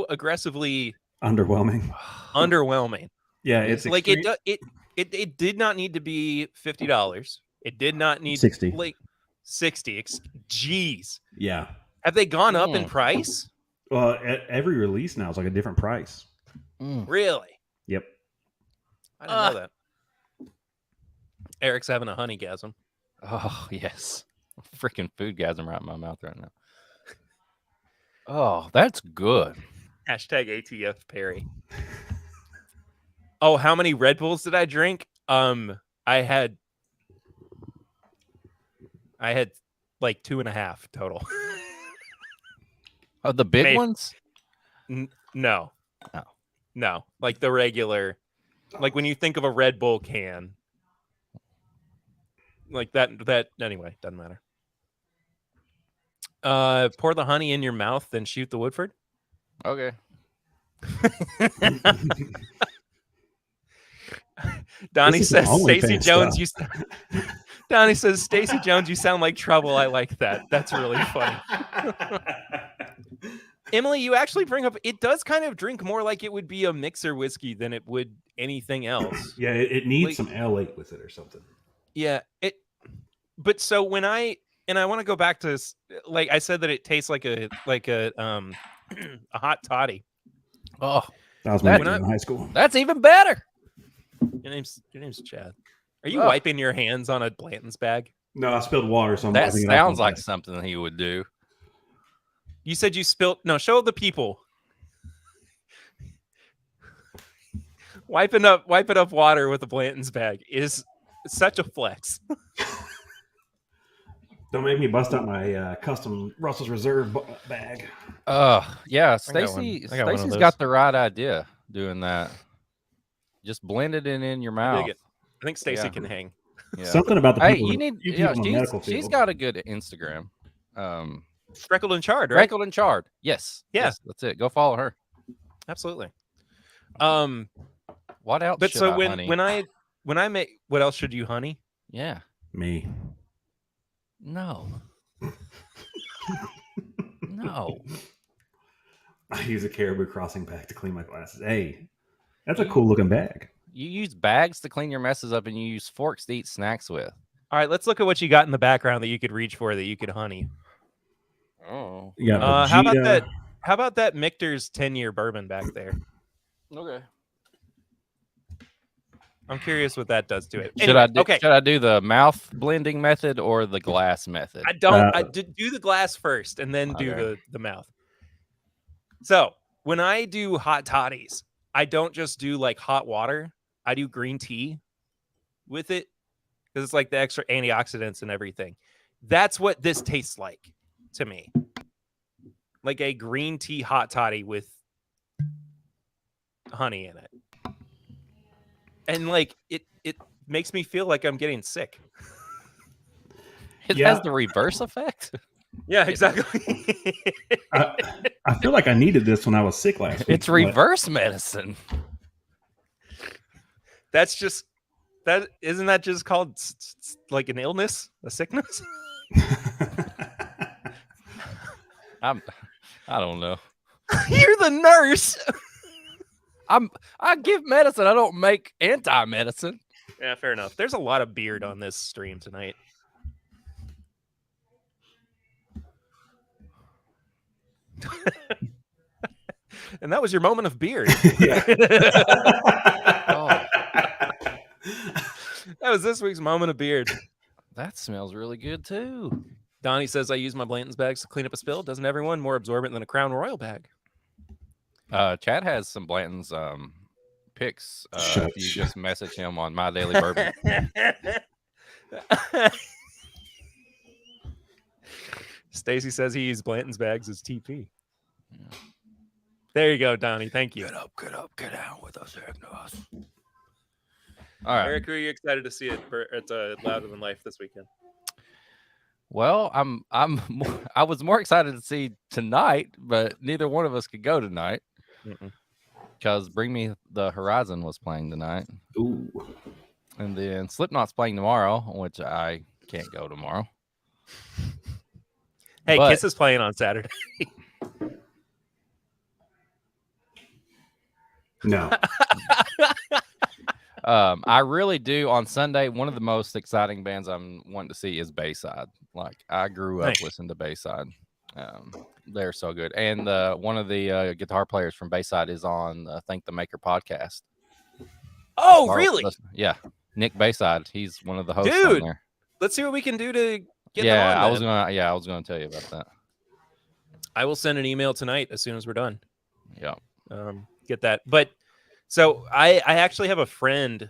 aggressively underwhelming. Yeah, it's like it did not need to be $50. It did not need 60. Like 60. Jeez. Yeah. Have they gone up in price? Well, every release now is like a different price. Really? Yep. I didn't know that. Eric's having a honeygasm. Oh, yes. Freaking foodgasm right in my mouth right now. Oh, that's good. Hashtag ATF Perry. Oh, how many Red Bulls did I drink? I had like 2.5 total. Oh, the big ones? No. Oh. No. Like the regular, like when you think of a Red Bull can. Like that anyway, doesn't matter. Pour the honey in your mouth, then shoot the Woodford. Okay. Donnie says Stacey Jones Donnie says Stacey Jones, you sound like trouble. I like that. That's really funny. Emily, you actually bring up, it does kind of drink more like it would be a mixer whiskey than it would anything else. Yeah, it needs some L8 with it or something. Yeah, but so when I want to go back to, like I said, that it tastes like a a hot toddy. Oh, that was when I was in high school. That's even better. Your name's Chad. Are you wiping your hands on a Blanton's bag? No, I spilled water, so I'm That wiping it off sounds my like bag. something he would do. You said you spilled. No, show the people. Wiping up water with a Blanton's bag is such a flex. Don't make me bust out my custom Russell's Reserve bag. Yeah, I got one of Stacy's those. got the right idea doing that. Just blend it in your I dig mouth. it. I think Stacy Yeah. can hang. Yeah. Something about the Hey, people. you need. you Yeah, people in the medical she's field. got a good Instagram. Freckled and charred, right? Freckled and charred. Yes. Yeah. Yes, that's it. Go follow her. Absolutely. What else? But should so I, honey? when I make, what else should you, honey? Yeah. Me. No. No. I use a Caribou Crossing bag to clean my glasses. Hey, that's a cool looking bag. You use bags to clean your messes up, and you use forks to eat snacks with. All right, let's look at what you got in the background that you could reach for, that you could honey. Oh. You got How about that? How about that Michter's 10-year bourbon back there? Okay. I'm curious what that does to it. Should Anyway, I do the mouth blending method or the glass method? I don't. I do the glass first and then do Okay. the mouth. So when I do hot toddies, I don't just do like hot water. I do green tea with it because it's like the extra antioxidants and everything. That's what this tastes like to me. Like a green tea hot toddy with honey in it. And like it makes me feel like I'm getting sick. It has the reverse effect. Yeah, exactly. I feel like I needed this when I was sick last week. It's reverse medicine. That's just isn't that just called like an illness, a sickness? I don't know. You're the nurse. I give medicine. I don't make anti-medicine. Yeah, fair enough. There's a lot of beard on this stream tonight. And that was your moment of beard. Yeah. Oh, That was this week's moment of beard. that smells really good too. Donnie says I use my Blanton's bags to clean up a spill. Doesn't everyone? More absorbent than a Crown Royal bag. Chad has some Blanton's pics. If you just message him on MyDailyBourbon. Stacy says he uses Blanton's bags as TP. Yeah. There you go, Donnie. Thank you. Get up, get out with us, Agnos. All right. Eric, who are you excited to see at Louder Than Life this weekend? Well, I was more excited to see tonight, but neither one of us could go tonight because Bring Me the Horizon was playing tonight. Ooh. And then Slipknot's playing tomorrow, which I can't go tomorrow. Hey, but Kiss is playing on Saturday. No. I really do. On Sunday, one of the most exciting bands I'm wanting to see is Bayside. Like, I grew up listening to Bayside. They're so good. And one of the guitar players from Bayside is on Thank the Maker podcast. Oh, really? Yeah. Nick Bayside. He's one of the hosts on there. Let's see what we can do to get them on. I was gonna tell you about that. I will send an email tonight as soon as we're done. Yeah. Get that. But so I actually have a friend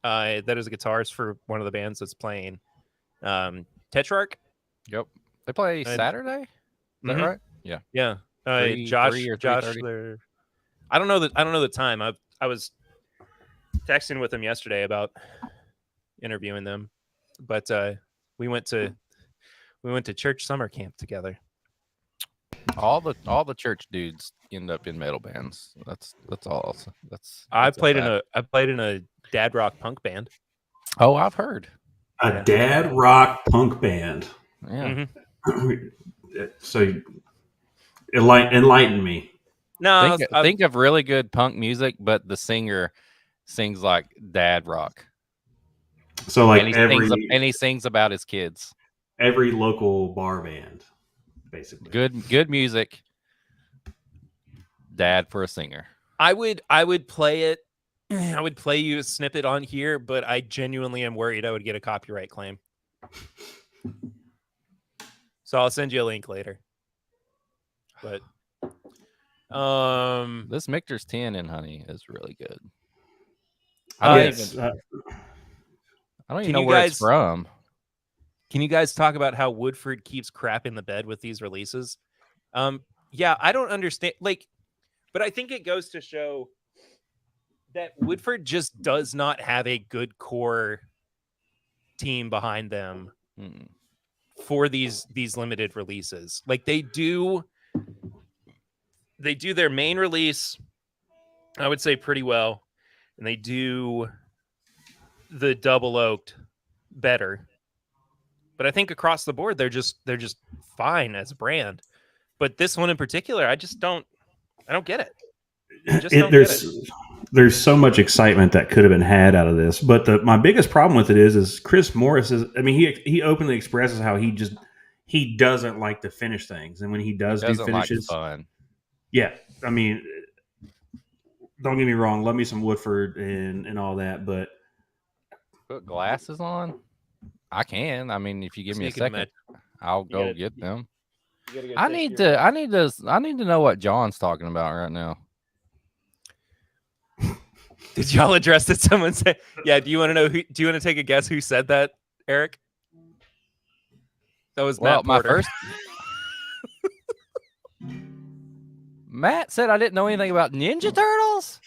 that is a guitarist for one of the bands that's playing. Tetrarch. Yep. They play Saturday. Is that right? Yeah. Yeah. Josh. I don't know the time. I was texting with him yesterday about interviewing them, but we went to church summer camp together. All the church dudes end up in metal bands. That's all. I played in a dad rock punk band. Oh, I've heard. A dad rock punk band. Yeah. So enlighten me. No, think of really good punk music, but the singer sings like dad rock. So like and he sings about his kids. Every local bar band, basically. Good music. Dad for a singer. I would play it I would play you a snippet on here, but I genuinely am worried I would get a copyright claim. So I'll send you a link later. But this Michter's 10 in honey is really good. I don't even know where it's from. Can you guys talk about how Woodford keeps crap in the bed with these releases? Yeah, I don't understand. But I think it goes to show that Woodford just does not have a good core team behind them for these limited releases. Like they do their main release, I would say, pretty well, and they do the double oaked better. But I think across the board they're just fine as a brand. But this one in particular, I don't get it. There's so much excitement that could have been had out of this, but my biggest problem with it is Chris Morris is. I mean, he openly expresses how he doesn't like to finish things, and when he do finishes, like fun. Yeah, I mean, don't get me wrong, love me some Woodford and all that, but put glasses on. I can. I mean, if you give me a second, I'll go get them. I need to know what John's talking about right now. Did y'all address that? Someone say, "Yeah." Do you want to know? Do you want to take a guess who said that, Eric? That was Matt Porter. My first. Matt said I didn't know anything about Ninja Turtles.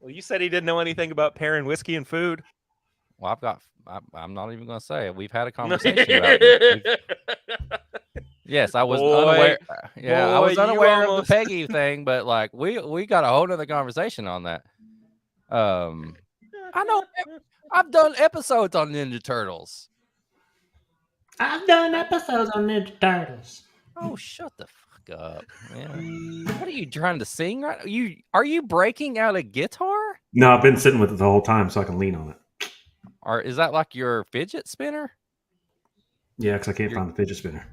Well, you said he didn't know anything about pairing whiskey and food. Well, I'm not even going to say it. We've had a conversation about it. Yes, I was unaware. Yeah, I was unaware of the Peggy thing, but like we got a whole nother conversation on that. I know I've done episodes on Ninja Turtles. Oh, shut the fuck up, man. What are you trying to sing right now? Are you breaking out a guitar? No, I've been sitting with it the whole time so I can lean on it. Or is that like your fidget spinner? Yeah, because I can't find the fidget spinner.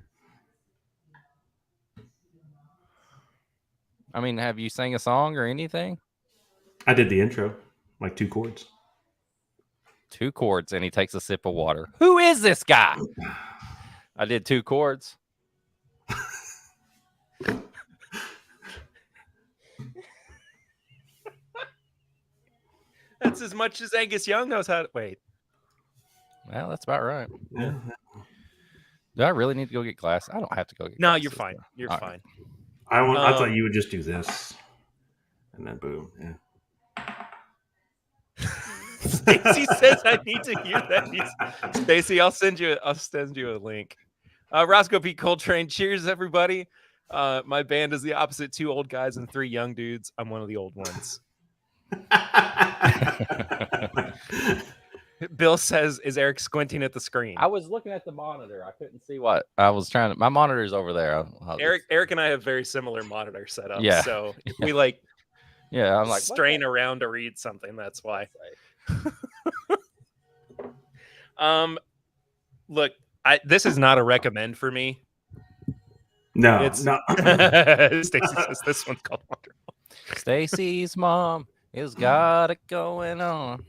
I mean, have you sang a song or anything? I did the intro, like 2 chords. 2 chords, and he takes a sip of water. Who is this guy? I did 2 chords. That's as much as Angus Young knows how to wait. Well, that's about right. Yeah. Do I really need to go get glasses? I don't have to go get glasses. No, you're fine. You're fine. I thought you would just do this. And then boom. Yeah. Stacy says I need to hear that. Stacy, I'll send you a link. Roscoe P. Coltrane, cheers, everybody. My band is the opposite: 2 old guys and 3 young dudes. I'm one of the old ones. Bill says, "Is Eric squinting at the screen?" I was looking at the monitor. I couldn't see what I was trying to. My monitor's over there. Eric and I have very similar monitor setups. Yeah. So if we I'm like strain around to read something, that's why. Look, this is not a recommend for me. No, it's not. Stacy says this one's called Wonderful. Stacy's mom has got it going on.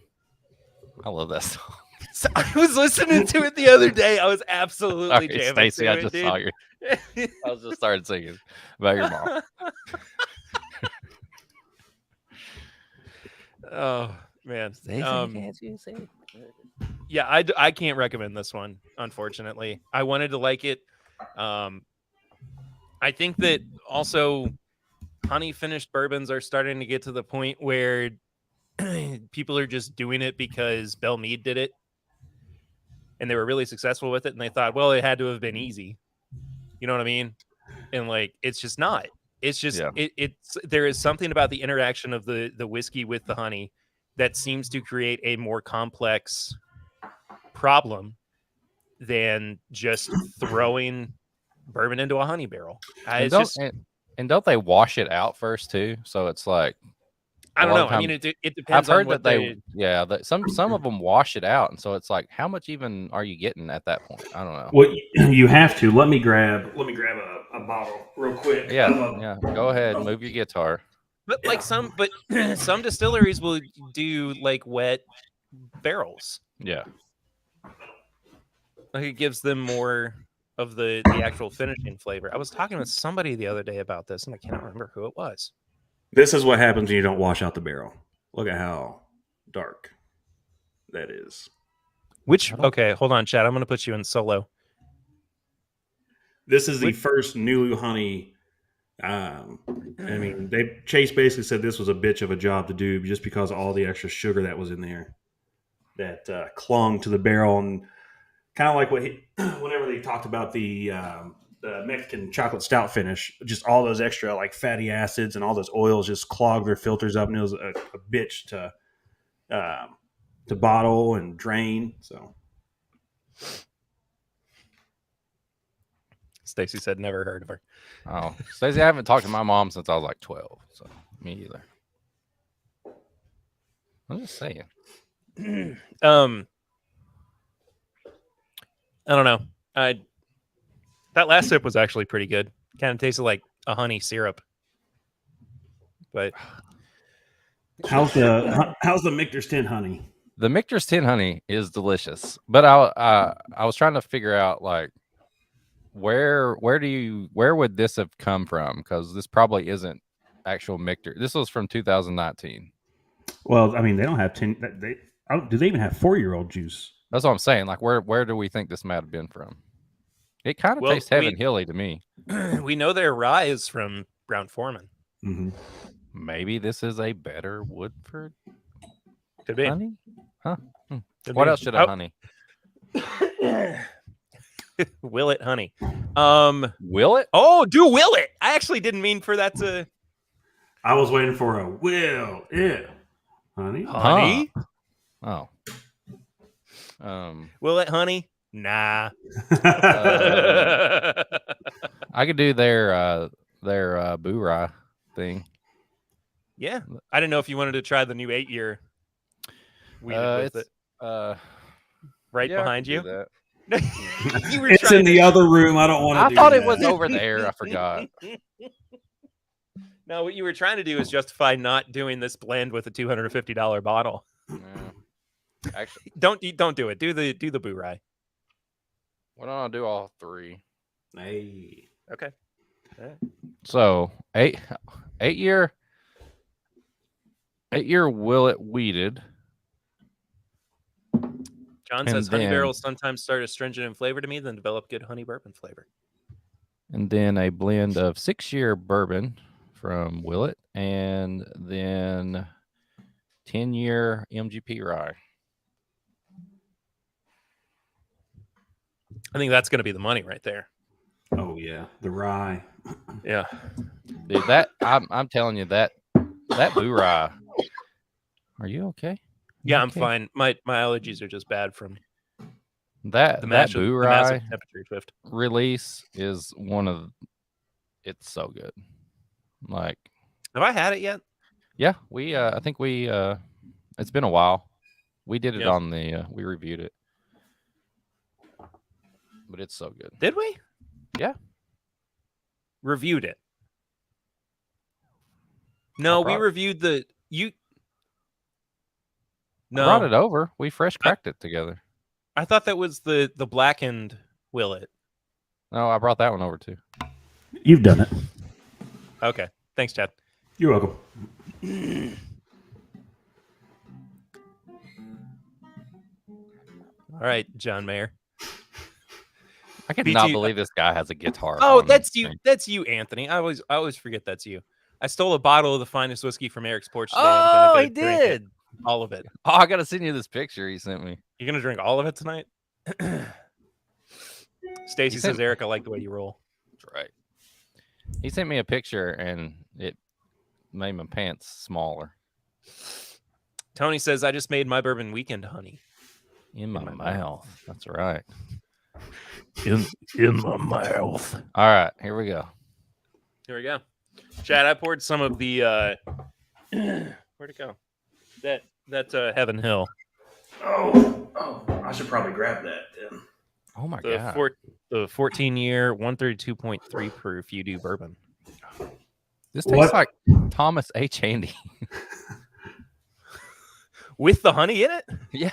I love that song. So I was listening to it the other day. I was absolutely jamming. Stacy, I just saw you. I just started singing about your mom. Oh man, Stacy, can't you see? Yeah, I can't recommend this one, unfortunately. I wanted to like it. I think that also honey finished bourbons are starting to get to the point where people are just doing it because Belle Meade did it and they were really successful with it, and they thought, well, it had to have been easy. You know what I mean? And like, it's just not. It's just there is something about the interaction of the whiskey with the honey that seems to create a more complex problem than just throwing bourbon into a honey barrel. And don't they wash it out first too? So it's like, I don't know. I mean, it depends. I've heard on what that some of them wash it out, and so it's like, how much even are you getting at that point? I don't know. Well, you have to. Let me grab a bottle real quick. Yeah. Go ahead, move your guitar. But like some distilleries will do like wet barrels. Yeah. Like it gives them more of the actual finishing flavor. I was talking with somebody the other day about this, and I cannot remember who it was. This is what happens when you don't wash out the barrel. Look at how dark that is. Okay, hold on, Chad. I'm going to put you in solo. This is the first new honey. I mean, Chase basically said this was a bitch of a job to do just because of all the extra sugar that was in there that clung to the barrel, and kind of like whenever they talked about the Mexican chocolate stout finish, just all those extra like fatty acids and all those oils just clogged their filters up, and it was a bitch to bottle and drain. So Stacy said never heard of her. Oh, Stacey, I haven't talked to my mom since I was like 12, so me either. I'm just saying. I don't know. That last sip was actually pretty good. Kind of tasted like a honey syrup. But how's the Michter's 10 honey? The Michter's 10 honey is delicious, but I was trying to figure out like where would this have come from? Because this probably isn't actual Michter. This was from 2019. Well, I mean, they don't have 10. Do they even have 4-year-old juice? That's what I'm saying. Like, where do we think this might have been from? It kind of tastes Heaven Hilly to me. We know their rye is from Brown-Forman. Mm-hmm. Maybe this is a better Woodford. Could be. Honey? Huh? What else should I honey? Will it honey? Will it? Oh, do will it? I actually didn't mean for that to. I was waiting for a will it honey. Honey? Oh. Will it honey? Nah. I could do their Boo Rye thing. Yeah, I didn't know if you wanted to try the new 8-year. With it. Right behind you. It's in the other room. I don't want to. I thought it was over there. I forgot. No, what you were trying to do is justify not doing this blend with a $250 bottle. Yeah. Actually, don't do it. Do the Boo Rye. Why don't I do all three? Hey. Okay. Right. So 8-year will it weeded. John says honey barrels sometimes start astringent in flavor to me, then develop good honey bourbon flavor. And then a blend of 6-year bourbon from Willet, and then 10-year MGP rye. I think that's going to be the money right there. Oh yeah, the rye. Yeah, dude, that I'm telling you that Boo Rye. Are you okay? I'm fine. My allergies are just bad from that Boo Rye temperature shift. Release is it's so good. Like, have I had it yet? Yeah, I think it's been a while. We did it on we reviewed it. But it's so good. Did we? Yeah. Reviewed it. No, we reviewed the No. I brought it over. We fresh cracked it together. I thought that was the blackened Willet. No, I brought that one over too. You've done it. Okay. Thanks, Chad. You're welcome. All right, John Mayer. I cannot believe this guy has a guitar. Oh, that's you. That's you, Anthony. I always forget that's you. I stole a bottle of the finest whiskey from Eric's porch today. Oh, he did. All of it. Oh, I got to send you this picture he sent me. You're going to drink all of it tonight? Stacy says, Eric, I like the way you roll. That's right. He sent me a picture, and it made my pants smaller. Tony says, I just made my bourbon weekend honey. In my mouth. That's right. In my mouth. All right, here we go. Here we go. Chad, I poured some of the where'd it go? That's Heaven Hill. Oh, I should probably grab that then. Oh my god. The 14-year 132.3 proof you do bourbon. This tastes like Thomas H. Handy. With the honey in it? Yeah.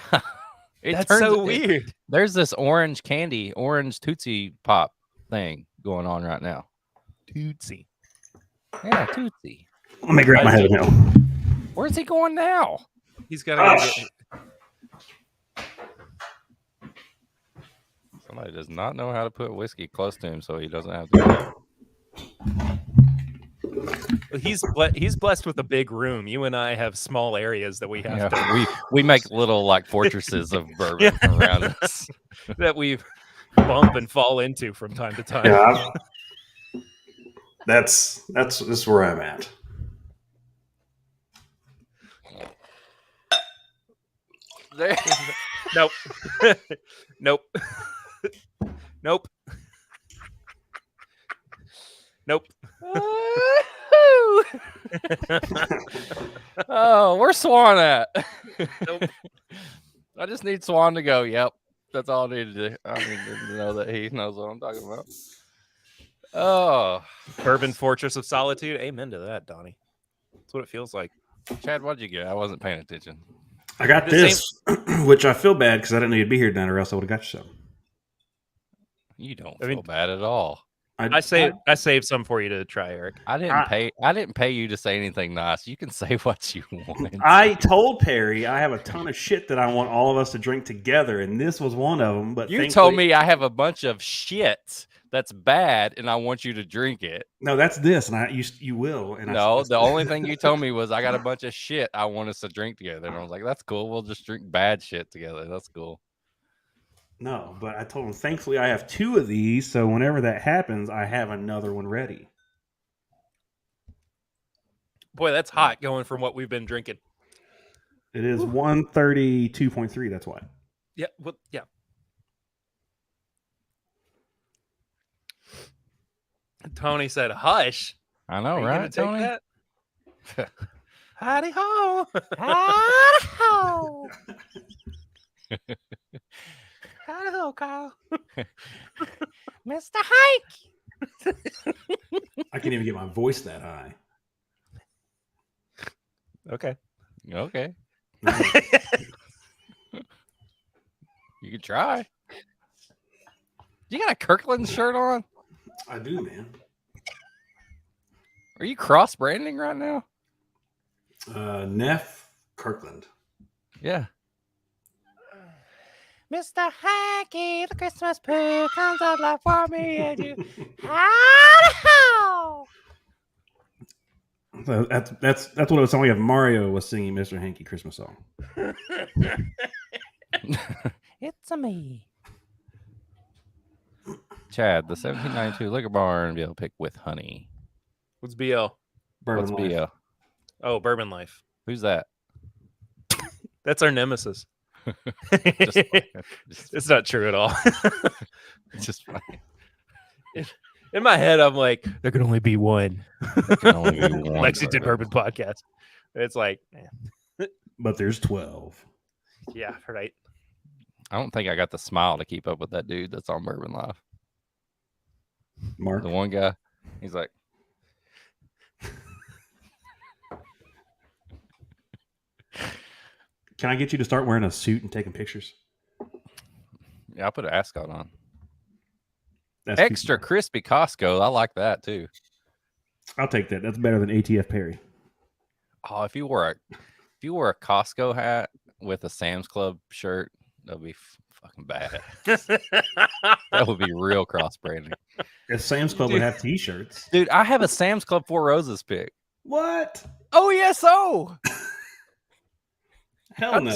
That's so weird. There's this orange Tootsie Pop thing going on right now. Tootsie. Yeah, Tootsie. Let me grab my head now. Where's he going now? He's got to get... Somebody does not know how to put whiskey close to him so he doesn't have to do that. He's blessed with a big room. You and I have small areas that we have to... We make little like fortresses of bourbon around us that we bump and fall into from time to time. Yeah, that's where I'm at. Nope. Nope. Nope. Nope. Oh, where's Swan at? Nope. I just need Swan to go. Yep. That's all I need to do. I need to know that he knows what I'm talking about. Oh. Bourbon Fortress of Solitude. Amen to that, Donnie. That's what it feels like. Chad, what'd you get? I wasn't paying attention. I got this, which I feel bad because I didn't know you'd be here tonight, or else I would have got you some. You don't feel bad at all. I saved some for you to try, Eric. I didn't pay you to say anything nice. You can say what you want. I told Perry I have a ton of shit that I want all of us to drink together, and this was one of them. But you told me I have a bunch of shit that's bad, and I want you to drink it. No, that's this, and you will. And no, the only thing you told me was I got a bunch of shit I want us to drink together, and I was like, that's cool. We'll just drink bad shit together. That's cool. No, but I told him, thankfully, I have 2 of these, so whenever that happens, I have another one ready. Boy, that's hot going from what we've been drinking. It is 132.3, that's why. Yeah, well, yeah. Tony said, hush. I know, right, Tony? Howdy ho. Howdy ho. Hello, Kyle. Mr. Hike. I can't even get my voice that high. Okay. Okay. You can try. You got a Kirkland shirt on? I do, man. Are you cross branding right now? Neff Kirkland. Yeah. Mr. Hanky, the Christmas poo comes out like for me and you. How? So that's what it was sounding like if Mario was singing Mr. Hanky Christmas song. It's a me. Chad, the 1792 Liquor Barn BL pick with honey. What's BL? Bourbon What's Life. BL? Oh, Bourbon Life. Who's that? That's our nemesis. Just It's not true at all. just funny. In my head, I'm like, there can only be one. There can only be one Lexington Bourbon Podcast. It's like, But there's 12. yeah, right. I don't think I got the smile to keep up with that dude that's on Bourbon Life. Mark. The one guy, he's like, Can I get you to start wearing a suit and taking pictures? yeah, I'll put an ascot on. That's Extra crispy Costco. I like that too. I'll take that. That's better than ATF Perry. Oh, if you wore a Costco hat with a Sam's Club shirt, that'd be fucking bad. That would be real cross branding. If Sam's Club would have T-shirts. Dude, I have a Sam's Club Four Roses pick. What? Oh, yes, oh. Hell no.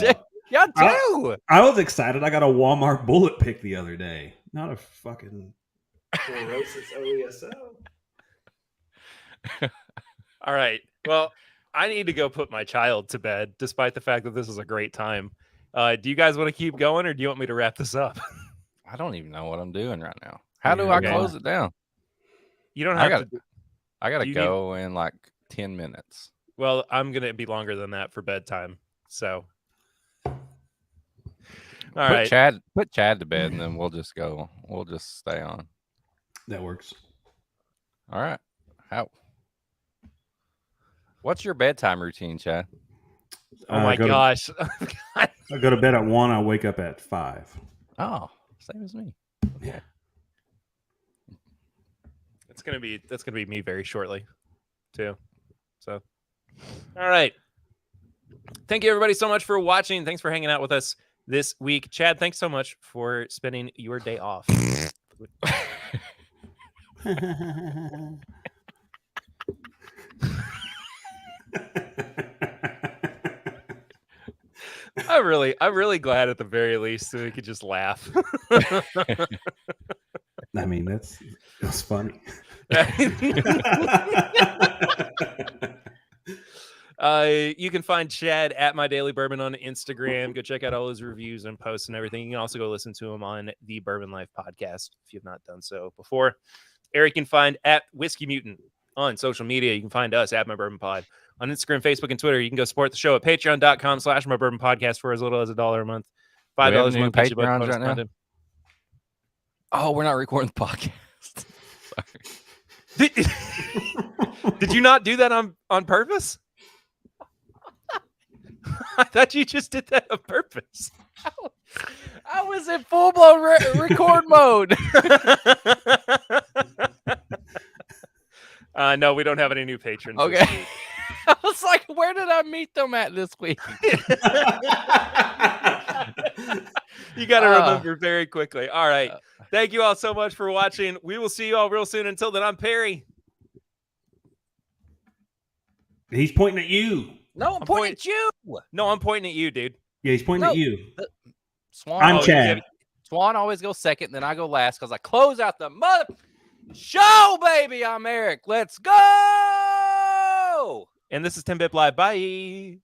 Yeah, I do. I was excited. I got a Walmart bullet pick the other day. Not a fucking Fluorosis OESO. All right. Well, I need to go put my child to bed, despite the fact that this is a great time. Do you guys want to keep going, or do you want me to wrap this up? I don't even know what I'm doing right now. How do I close it down? You don't have to. I gotta go in like 10 minutes. Well, I'm gonna be longer than that for bedtime. So, all right. Put Chad to bed, and then we'll just go. We'll just stay on. That works. All right. How? What's your bedtime routine, Chad? Oh my gosh. I go to bed at 1. I wake up at 5. Oh, same as me. Yeah. That's gonna be me very shortly, too. So, all right. Thank you everybody so much for watching. Thanks for hanging out with us this week. Chad, thanks so much for spending your day off. I'm really glad at the very least that we could just laugh. I mean, it was funny. You can find Chad at MyDailyBourbon on Instagram. Go check out all his reviews and posts and everything. You can also go listen to him on the Bourbon Life podcast if you've not done so before. Eric can find at Whiskey Mutant on social media. You can find us at MyBourbonPod on Instagram, Facebook, and Twitter. You can go support the show at patreon.com/MyBourbonPodcast for as little as $1 a month. $5 a month. Patreons right now? Oh, we're not recording the podcast. Sorry. Did you not do that on purpose? I thought you just did that on purpose. I was in full-blown record mode. No, we don't have any new patrons. Okay. I was like, where did I meet them at this week? You got to remember very quickly. All right. Thank you all so much for watching. We will see you all real soon. Until then, I'm Perry. He's pointing at you. No, I'm pointing at you. No, I'm pointing at you, dude. Yeah, he's pointing at you. Swan, I'm Chad. Swan always goes second, then I go last because I close out the mother show, baby. I'm Eric. Let's go. And this is TIMBP Live. Bye.